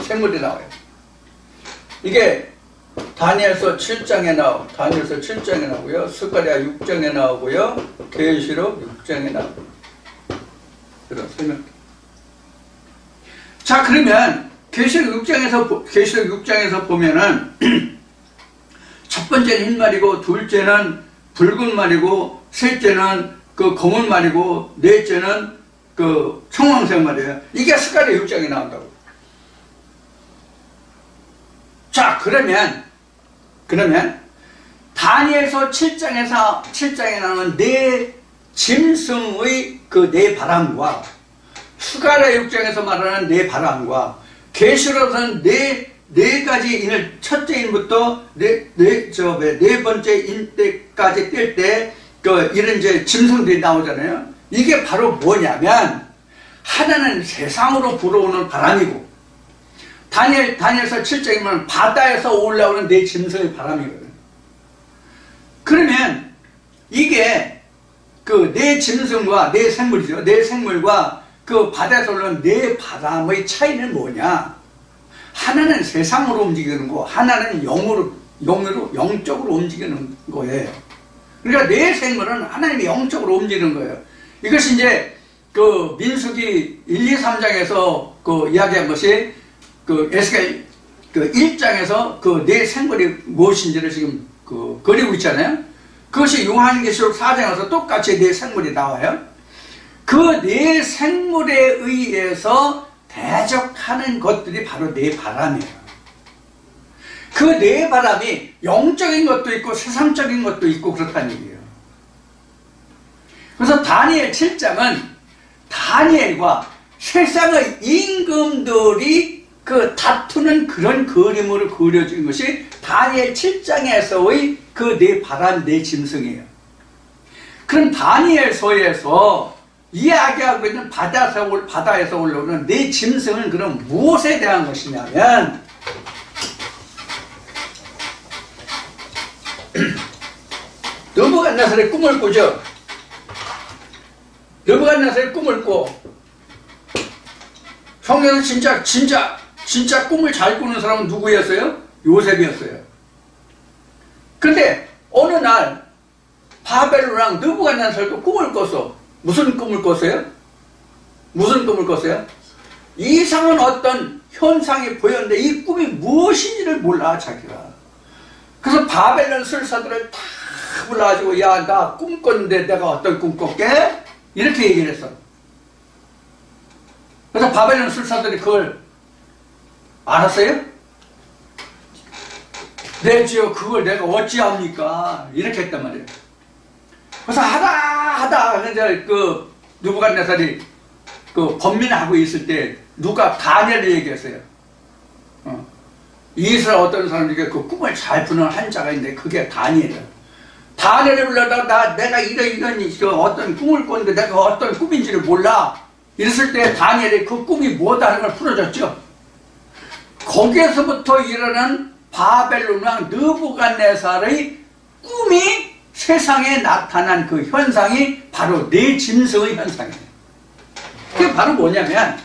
생물이 나와요. 이게 다니엘서 7장에 나오고요. 스가랴 6장에 나오고요. 계시록 6장에 나오고요. 그런 설명. 자, 그러면 계시록 6장에서 보면은 첫 번째는 흰 말이고, 둘째는 붉은 말이고, 셋째는 검은 말이고, 넷째는 청황색 말이에요. 이게 스가랴 6장에 나온다고. 자, 그러면 다니엘서 7장에 나오는 네 짐승의 네 바람과, 스가랴 6장에서 말하는 네 바람과, 계시록에서는 네 가지 인을, 첫째 인부터 네 번째 인 때까지 뛸 때 이런 이제 짐승들이 나오잖아요. 이게 바로 뭐냐면, 하나는 세상으로 불어오는 바람이고, 다니엘서 7장이면 바다에서 올라오는 네 짐승의 바람이거든. 그러면 이게 네 짐승과 네 생물이죠. 네 생물과 바다에서 올라오는 네 바람의 차이는 뭐냐? 하나는 세상으로 움직이는 거, 하나는 영적으로 움직이는 거예요. 그러니까 네 생물은 하나님이 영적으로 움직이는 거예요. 이것이 이제 민수기 1, 2, 3장에서 이야기한 것이 에스겔 1장에서 네 생물이 무엇인지를 지금 그리고 있잖아요. 그것이 요한계시록 4장에서 똑같이 네 생물이 나와요. 그 네 생물에 의해서 대적하는 것들이 바로 네 바람이에요. 그 네 바람이 영적인 것도 있고 세상적인 것도 있고 그렇다는 얘기예요. 그래서 다니엘 7장은 다니엘과 세상의 임금들이 다투는 그런 그림으로 그려진 것이 다니엘 7장에서의 네 바람, 네 짐승이에요. 그럼 다니엘서에서 이야기하고 있는 바다에서 올라오는 네 짐승은 그럼 무엇에 대한 것이냐면, 느부갓네살의 꿈을 꾸죠. 느부갓네살의 꿈을 꿔. 성경에서 진짜 꿈을 잘 꾸는 사람은 누구였어요? 요셉이었어요. 근데 어느 날 바벨론왕 느부갓네살도 꿈을 꿨어. 무슨 꿈을 꿨어요? 이상한 어떤 현상이 보였는데 이 꿈이 무엇인지를 몰라, 자기가. 그래서 바벨론 술사들을 다 불러가지고, 야, 나 꿈 꿨는데 내가 어떤 꿈 꿨게? 이렇게 얘기를 했어. 그래서 바벨론 술사들이 그걸 알았어요? 네, 주여, 그걸 내가 어찌합니까? 이렇게 했단 말이에요. 그래서 하다, 이제 느부갓네살이 번민하고 있을 때 누가 다니엘을 얘기했어요. 이스라엘 어떤 사람 중에 그 꿈을 잘 푸는 한 자가 있는데 그게 다니엘이야. 다니엘을 불러다가 내가 이런 그 어떤 꿈을 꿨는데 내가 어떤 꿈인지를 몰라. 이랬을 때 다니엘이 그 꿈이 뭐다는 걸 풀어줬죠. 거기에서부터 일어난 바벨론 왕 느부갓네살의 꿈이 세상에 나타난 그 현상이 바로 네 짐승의 현상이에요. 그게 바로 뭐냐면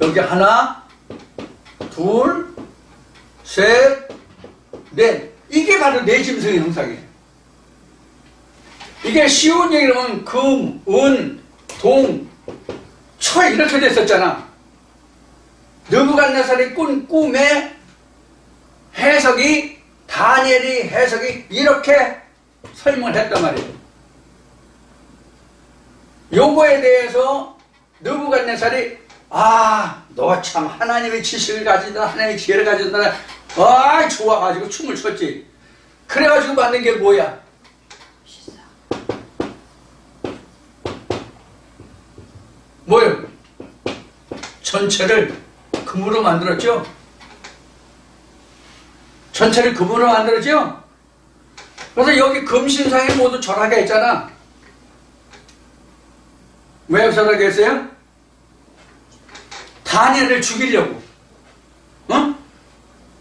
여기 하나, 둘, 셋, 넷. 이게 바로 네 짐승의 형상이에요. 이게 쉬운 얘기로 하면 금, 은, 동, 철 이렇게 됐었잖아. 느부갓네살이 꾼 꿈의 해석이 다니엘이 해석이 이렇게 설명을 했단 말이에요. 요거에 대해서 느부갓네살이 너 참 하나님의 지식을 가진다, 하나님의 지혜를 가진다. 좋아가지고 춤을 췄지. 그래가지고 만든 게 뭐야? 뭐요? 전체를 금으로 만들었죠? 전체를 금으로 만들었죠? 그래서 여기 금신상에 모두 절하게 했잖아. 왜 절하게 했어요? 다니엘을 죽이려고,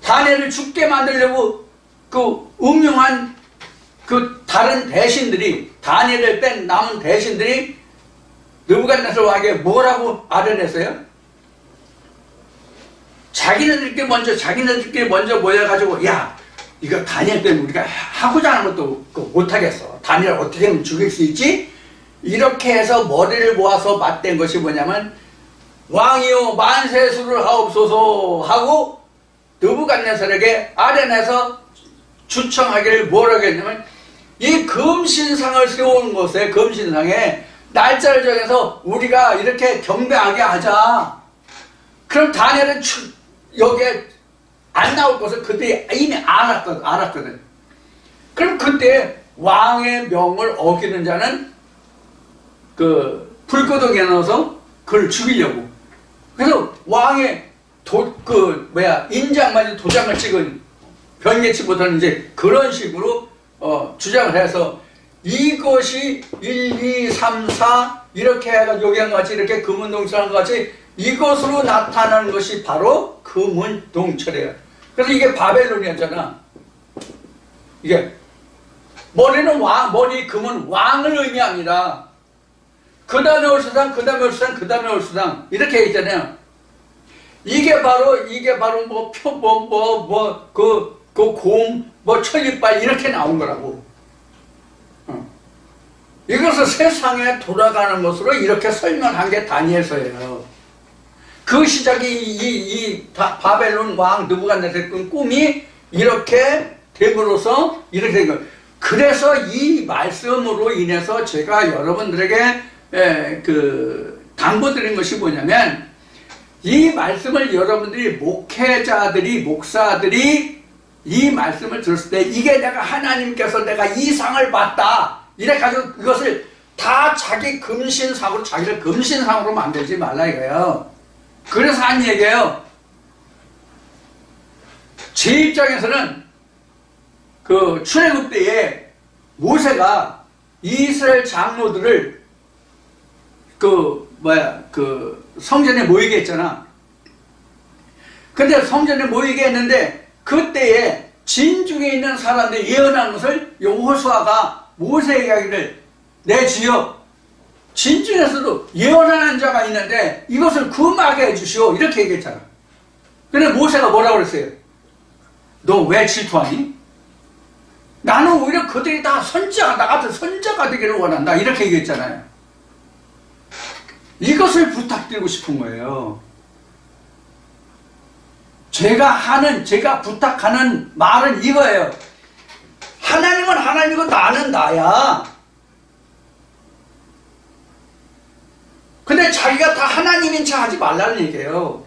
다니엘을 죽게 만들려고 그 음흉한 그 다른 대신들이, 다니엘을 뺀 남은 대신들이 느부갓네살 왕에게 뭐라고 아뢰냈어요? 자기네들끼리 먼저 모여가지고, 야, 이거 다니엘 때문에 우리가 하고자 하는 것도 못하겠어. 다니엘 어떻게 하면 죽일 수 있지? 이렇게 해서 머리를 모아서 맞댄 것이 뭐냐면, 왕이요 만세수를 하옵소서 하고 느부갓네살에게 아뢰내서 주청하기를 뭐라고 했냐면, 이 금신상을 세우는 곳에 금신상에 날짜를 정해서 우리가 이렇게 경배하게 하자. 그럼 다니엘은 여기에 안 나올 것을 그때 이미 알았거든. 그럼 그때 왕의 명을 어기는 자는 그 불구덩이에 넣어서 그를 죽이려고. 그래서 왕의 인장만 도장을 찍은 변개치 못하는 이제 그런 식으로 주장을 해서 이것이 1, 2, 3, 4 이렇게 해가지고 여기랑 같이 이렇게 금은동철한 것 같이 이것으로 나타나는 것이 바로 금은동철이에요. 그래서 이게 바벨론이었잖아. 이게 머리는 머리 금은 왕을 의미합니다. 그 다음에 올 수당, 그 다음에 올 수당, 그 다음에 올 수당 이렇게 있잖아요. 이게 바로 뭐 표범 곰 천리빨 이렇게 나온 거라고. 이것을 세상에 돌아가는 것으로 이렇게 설명한 게 다니엘서예요. 그 시작이 이 바벨론 왕 느부갓네살 꾼 꿈이 이렇게 됨으로써 이렇게 된 거예요. 그래서 이 말씀으로 인해서 제가 여러분들에게 당부드린 것이 뭐냐면, 이 말씀을 여러분들이 목사들이 이 말씀을 들었을 때 이게 내가 하나님께서 내가 이 상을 받다 이래 가지고 이것을 다 자기 금신상으로 자기를 금신상으로 만들지 말라 이거예요. 그래서 한 얘기예요. 제 입장에서는 그 출애굽 때에 모세가 이스라엘 장로들을 성전에 모이게 했잖아. 근데 성전에 모이게 했는데 그때에 진중에 있는 사람들이 예언한 것을 여호수아가 모세에게 하기를, 내 주여 진중에서도 예언하는 자가 있는데 이것을 금하게 해주시오 이렇게 얘기했잖아. 근데 모세가 뭐라고 그랬어요? 너 왜 질투하니? 나는 오히려 그들이 다 나 같은 선자가 되기를 원한다 이렇게 얘기했잖아요. 이것을 부탁드리고 싶은 거예요. 제가 부탁하는 말은 이거예요. 하나님은 하나님이고 나는 나야. 근데 자기가 다 하나님인 척 하지 말라는 얘기예요.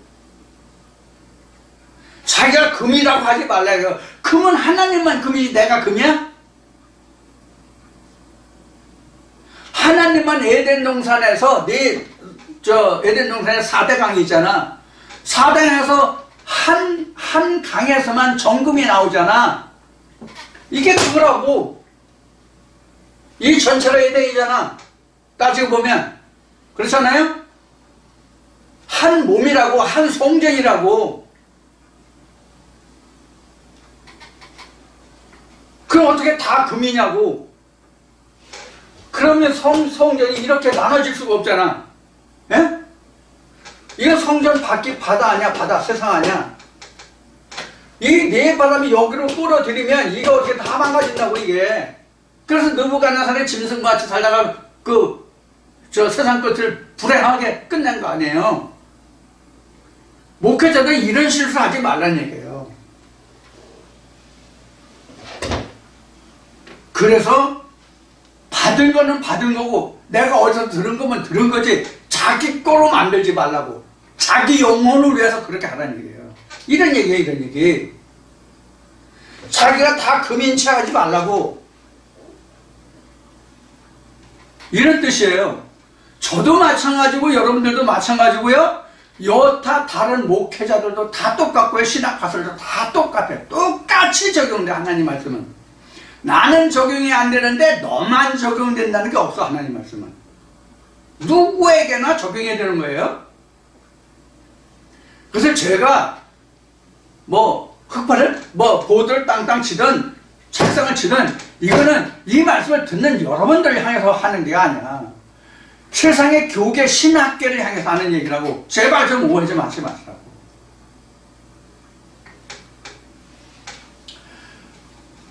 자기가 금이라고 하지 말라고. 금은 하나님만 금이지 내가 금이야? 하나님은 에덴 동산에서 에덴 동산에 4대 강이 있잖아. 4대강에서 한 강에서만 정금이 나오잖아. 이게 그거라고. 이 전체가 에덴이잖아. 따지고 보면. 그렇잖아요? 한 몸이라고, 한 성전이라고. 그럼 어떻게 다 금이냐고. 그러면 성전이 이렇게 나눠질 수가 없잖아. 예? 이거 성전 밖이 바다 아니야? 바다 세상 아니야? 이 네 바람이 여기로 끌어들이면 이거 어떻게 다 망가진다고 이게. 그래서 느부갓네살의 짐승같이 살다가 세상 끝을 불행하게 끝낸 거 아니에요. 목회자들 이런 실수 하지 말라는 얘기예요. 그래서 받은 거는 받은 거고 내가 어디서 들은 거면 들은 거지 자기 거로 만들지 말라고. 자기 영혼을 위해서 그렇게 하라는 얘기예요. 이런 얘기예요. 이런 얘기. 자기가 다 금인체 하지 말라고. 이런 뜻이에요. 저도 마찬가지고 여러분들도 마찬가지고요. 여타 다른 목회자들도 다 똑같고요. 신학 파설도 다 똑같아요. 똑같이 적용돼 하나님 말씀은. 나는 적용이 안 되는데 너만 적용된다는 게 없어. 하나님 말씀은 누구에게나 적용이 되는 거예요. 그래서 제가 흑발을 보드를 땅땅 치든 책상을 치든 이거는 이 말씀을 듣는 여러분들을 향해서 하는 게 아니야. 세상의 교계 신학계를 향해서 하는 얘기라고. 제발 좀 오해하지 마시라고.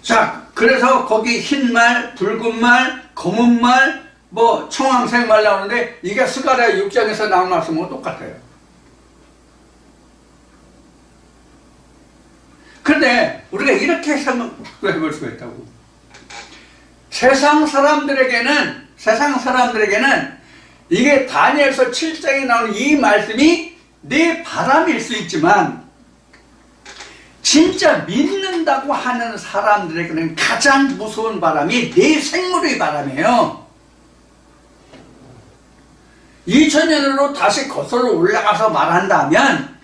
자, 그래서 거기 흰말, 붉은말, 검은말, 청황색말 나오는데 이게 스가랴 6장에서 나온 말씀하고 똑같아요. 그런데 우리가 이렇게 생각해 볼 수가 있다고. 세상 사람들에게는 이게 다니엘서 7장에 나오는 이 말씀이 내 바람일 수 있지만 진짜 믿는다고 하는 사람들에게는 가장 무서운 바람이 내 생물의 바람이에요. 2000년으로 다시 거슬러 올라가서 말한다면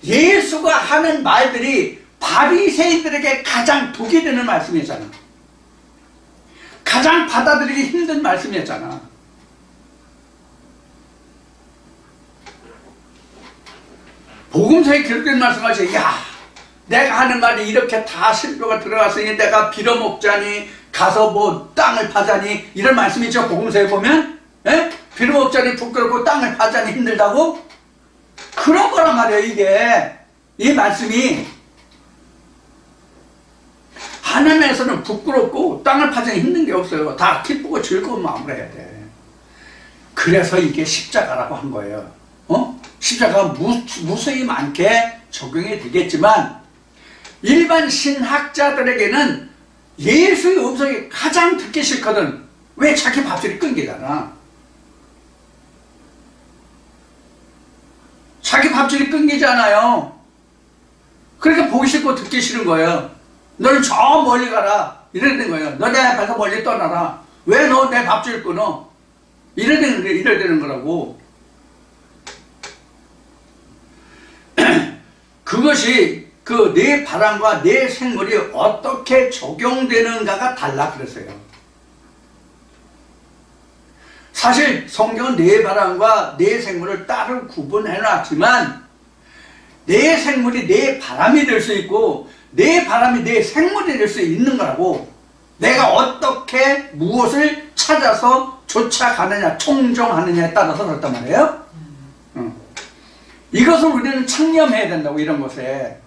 예수가 하는 말들이 바리새인들에게 가장 독이 되는 말씀이잖아. 가장 받아들이기 힘든 말씀이었잖아. 복음서에 기록된 말씀하시, 야, 내가 하는 말이 이렇게 다 실표가 들어갔으니 내가 빌어먹자니 가서 땅을 파자니 이런 말씀이죠. 복음서에 보면 빌어먹자니 부끄럽고 땅을 파자니 힘들다고 그런 거란 말이에요. 이게 이 말씀이 하나님에서는 부끄럽고 땅을 파자니 힘든 게 없어요. 다 기쁘고 즐거운 마음으로 해야 돼. 그래서 이게 십자가라고 한 거예요. 십자가가 무수히 많게 적용이 되겠지만 일반 신학자들에게는 예수의 음성이 가장 듣기 싫거든. 왜? 자기 밥줄이 끊기잖아. 자기 밥줄이 끊기잖아요. 그러니까 보기 싫고 듣기 싫은 거예요. 너는 저 멀리 가라 이러는 거예요. 너 내 앞에서 멀리 떠나라. 왜 너 내 밥줄 끊어? 이래되는 거라고. 그것이 내 바람과 내 생물이 어떻게 적용되는가가 달라 그랬어요. 사실 성경은 내 바람과 내 생물을 따로 구분해 놨지만 내 생물이 내 바람이 될 수 있고 내 바람이 내 생물이 될 수 있는 거라고. 내가 어떻게 무엇을 찾아서 쫓아가느냐 총정하느냐에 따라서 그렇단 말이에요. 이것을 우리는 창념해야 된다고. 이런 것에.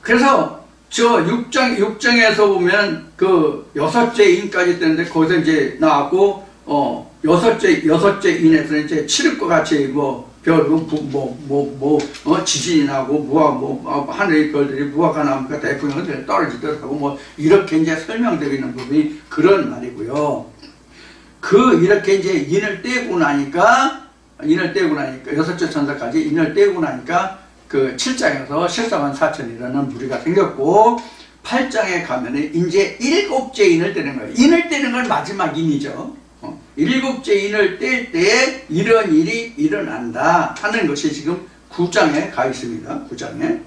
그래서 저 6장에서 보면 그 6째 인까지 뜨는데 거기서 이제 나왔고 여섯째 인에서 이제 칠흑과 같이 지진이 나고 하늘의 별들이 무화과 나무가 대풍이 떨어지듯 하고 이렇게 이제 설명되고 있는 부분이 그런 말이고요. 이렇게 이제 인을 떼고 나니까 여섯째 천사까지 인을 떼고 나니까 그 7장에서 14만 4천이라는 무리가 생겼고 8장에 가면은 이제 일곱째 인을 떼는 거예요. 인을 떼는 건 마지막 인이죠. 일곱째 인을 뗄 때에 이런 일이 일어난다 하는 것이 지금 9장에 가 있습니다. 9장에.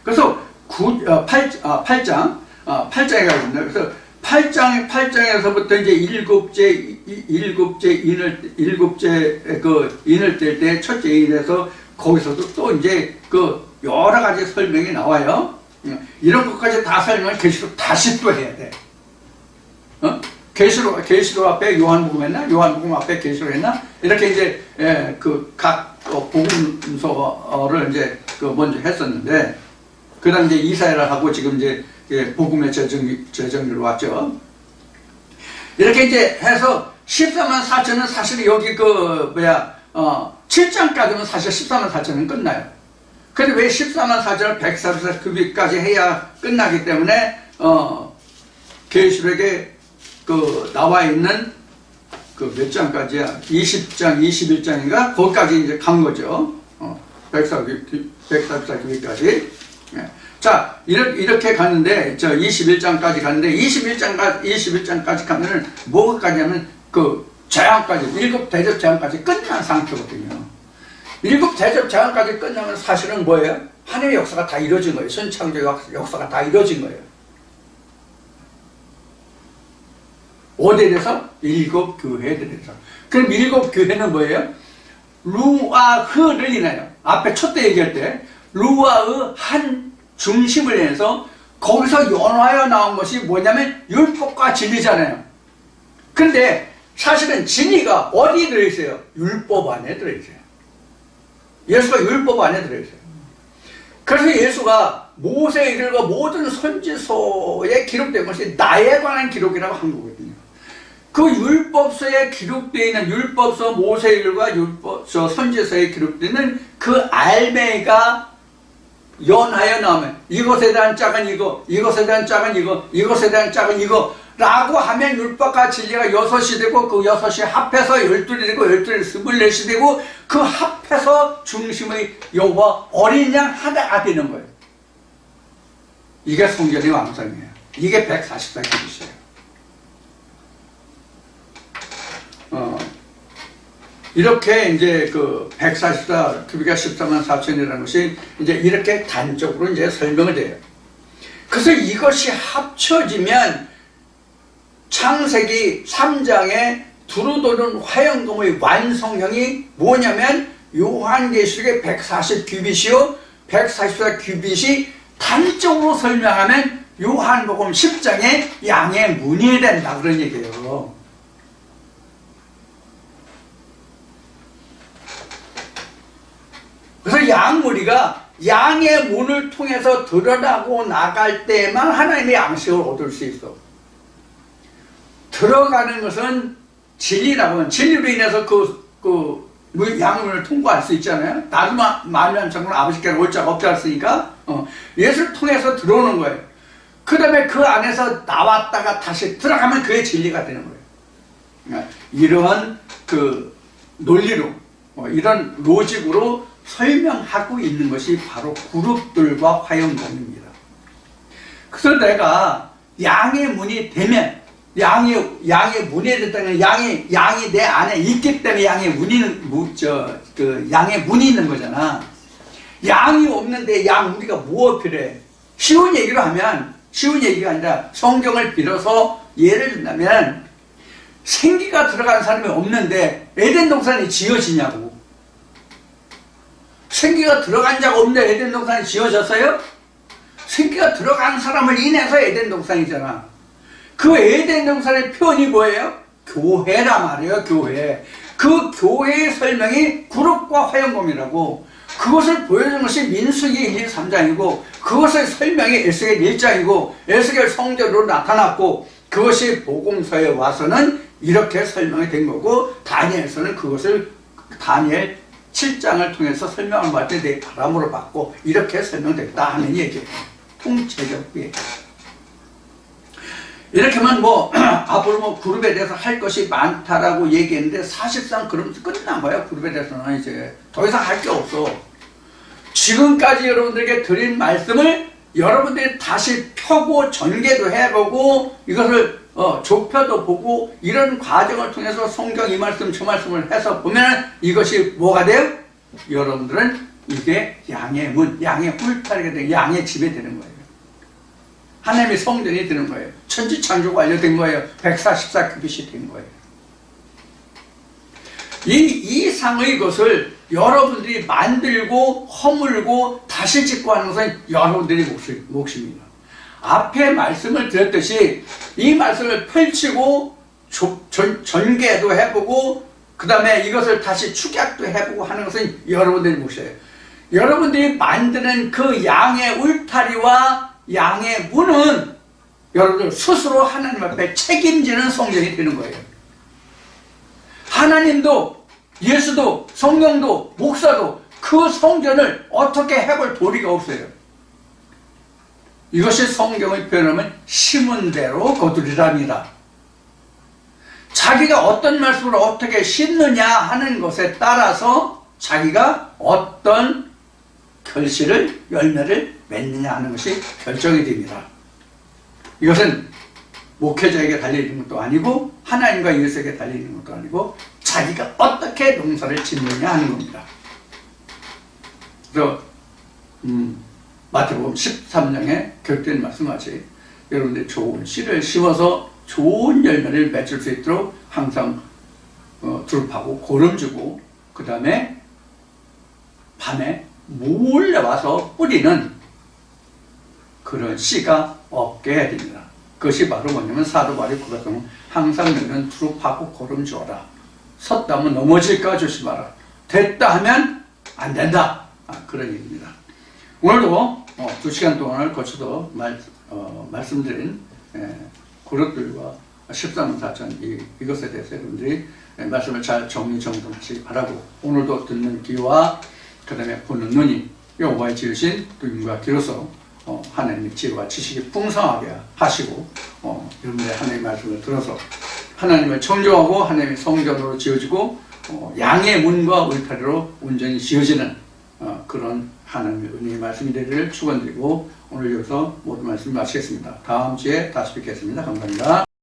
그래서 8장에 가 있습니다. 그래서 8장에서부터 이제 일곱째 인을 뗄 때 첫째 인에서 거기서도 또 이제 그 여러 가지 설명이 나와요. 이런 것까지 다 설명을 계시록 다시 또 해야 돼. 계시록 앞에 요한복음 했나? 요한복음 앞에 계시록 했나? 이렇게 이제 각 복음서를 이제 먼저 했었는데, 그다음 이제 이사야를 하고 지금 이제 복음의 재정리로 왔죠. 이렇게 이제 해서 14만 4천은 사실 여기 7장까지는 사실 14만 4천은 끝나요. 근데 왜 14만 4천을 144규빗까지 해야 끝나기 때문에 계시록에 나와 있는 몇 장까지야? 20장, 21장인가? 거기까지 이제 간 거죠. 144규빗까지. 자, 이렇게 갔는데, 21장까지 갔는데, 21장까지 가면은, 뭐까지 하면, 재앙까지, 7 대접 재앙까지 끝난 상태거든요. 7 대접 재앙까지 끝나면 사실은 뭐예요? 하늘의 역사가 다 이루어진 거예요. 선창조 역사가 다 이루어진 거예요. 어디에 대해서? 7 교회에 대해서. 그럼 7 교회는 뭐예요? 루아흐를 인하여, 앞에 첫 때 얘기할 때, 루아의 한 중심을 해서 거기서 연화하여 나온 것이 뭐냐면 율법과 진리잖아요. 근데 사실은 진리가 어디에 들어있어요? 율법 안에 들어있어요. 예수가 율법 안에 들어있어요. 그래서 예수가 모세의 일과 모든 선지서에 기록된 것이 나에 관한 기록이라고 한 거거든요. 그 율법서에 기록되어 있는 율법서 모세의 일과 율법서 선지서에 기록되어 있는 그 알맹이가 연하여 나오면 이것에 대한 짝은 이거, 이것에 대한 짝은 이거, 이것에 대한 짝은 이거 라고 하면 율법과 진리가 6이 되고 그 6이 합해서 12이 되고 12이 24이 되고 그 합해서 중심의 여호와 어린 양 하나가 되는 거예요. 이게 성전의 완성이에요. 이게 144규빗이에요. 이렇게 이제 144규빗가 14만 4천이라는 것이 이제 이렇게 단적으로 이제 설명이 돼요. 그래서 이것이 합쳐지면 창세기 3장에 두루도는 화영검의 완성형이 뭐냐면 요한계시록의 140규빗이요 144규빗이 단적으로 설명하면 요한복음 10장에 양의 문이 된다 그런 얘기예요. 그래서 양무리가 양의 문을 통해서 드러나고 나갈 때만 하나님의 양식을 얻을 수 있어. 들어가는 것은 진리라고 하면 진리로 인해서 양문을 통과할 수 있잖아요. 나도 말면 정말 아버지께로 올 자가 없지 않습니까? 예수를 통해서 들어오는 거예요. 그 다음에 그 안에서 나왔다가 다시 들어가면 그게 진리가 되는 거예요. 이러한 논리로 이런 로직으로 설명하고 있는 것이 바로 그룹들과 화영검입니다. 그래서 내가 양의 문이 되면 양의 문이 됐다는 양이 내 안에 있기 때문에 양의 문이 있는 거잖아. 양이 없는데 양 우리가 뭐가 필요해? 쉬운 얘기로 하면 쉬운 얘기가 아니라 성경을 빌어서 예를 든다면 생기가 들어간 사람이 없는데 에덴 동산이 지어지냐고. 생기가 들어간 자가 없는데 에덴 동산이 지어졌어요? 생기가 들어간 사람을 인해서 에덴 동산이잖아. 그 에덴 동산의 표현이 뭐예요? 교회라 말이에요. 교회. 그 교회의 설명이 그룹과 화영검이라고. 그것을 보여주는 것이 민수기 1, 3장이고 그것의 설명이 에스겔 1장이고 에스겔 성전으로 나타났고 그것이 복음서에 와서는 이렇게 설명이 된 거고 다니엘서는 그것을 다니엘 7장을 통해서 설명을 받을 때 내 바람으로 받고 이렇게 설명됐다 하는 얘기예요. 통체적 얘기. 이렇게 하면 앞으로 그룹에 대해서 할 것이 많다라고 얘기했는데 사실상 그러면서 끝난 거야. 그룹에 대해서는 이제 더 이상 할 게 없어. 지금까지 여러분들에게 드린 말씀을 여러분들이 다시 펴고 전개도 해보고 이것을 좁혀도 보고 이런 과정을 통해서 성경 이 말씀 저 말씀을 해서 보면 이것이 뭐가 돼요? 여러분들은 이게 양의 문, 양의 울타리가 되고 양의 집이 되는 거예요. 하나님의 성전이 되는 거예요. 천지창조가 완료된 거예요. 144규빗이 된 거예요. 이 이상의 것을 여러분들이 만들고 허물고 다시 짓고 하는 것은 여러분들이 몫입니다. 앞에 말씀을 드렸듯이 이 말씀을 펼치고 전개도 해보고 그 다음에 이것을 다시 축약도 해보고 하는 것은 여러분들이 몫이에요. 여러분들이 만드는 그 양의 울타리와 양의 문은 여러분들 스스로 하나님 앞에 책임지는 성전이 되는 거예요. 하나님도 예수도 성령도 목사도 그 성전을 어떻게 해볼 도리가 없어요. 이것이 성경의 표현하면 심은 대로 거두리랍니다. 자기가 어떤 말씀을 어떻게 심느냐 하는 것에 따라서 자기가 어떤 결실을 열매를 맺느냐 하는 것이 결정이 됩니다. 이것은 목회자에게 달려있는 것도 아니고 하나님과 예수에게 달려있는 것도 아니고 자기가 어떻게 농사를 짓느냐 하는 겁니다. 그래서 마태복음 13장에 결된 말씀하지 여러분들이 좋은 씨를 심어서 좋은 열매를 맺을 수 있도록 항상 두릅하고 고름주고 그 다음에 밤에 몰래 와서 뿌리는 그런 씨가 없게 해야 됩니다. 그것이 바로 뭐냐면 사도 바울이 그것은 항상 너는 두릅하고 고름 주어라. 섰다 하면 넘어질까 조심하라. 됐다 하면 안 된다. 그런 얘기입니다. 오늘도 2시간 동안을 거쳐서 말씀드린 그릇들과 13만 4천 이것에 대해서 여러분들이 말씀을 잘 정리정돈하시기 바라고 오늘도 듣는 귀와 그 다음에 보는 눈이 여호와의 지으신 눈과 귀로서 하나님의 지혜와 지식이 풍성하게 하시고 여러분들의 하나님의 말씀을 들어서 하나님을 청정하고 하나님의 성전으로 지어지고 양의 문과 울타리로 온전히 지어지는 그런 하나님의 은혜의 말씀이 되기를 축원드리고 오늘 여기서 모든 말씀 마치겠습니다. 다음 주에 다시 뵙겠습니다. 감사합니다.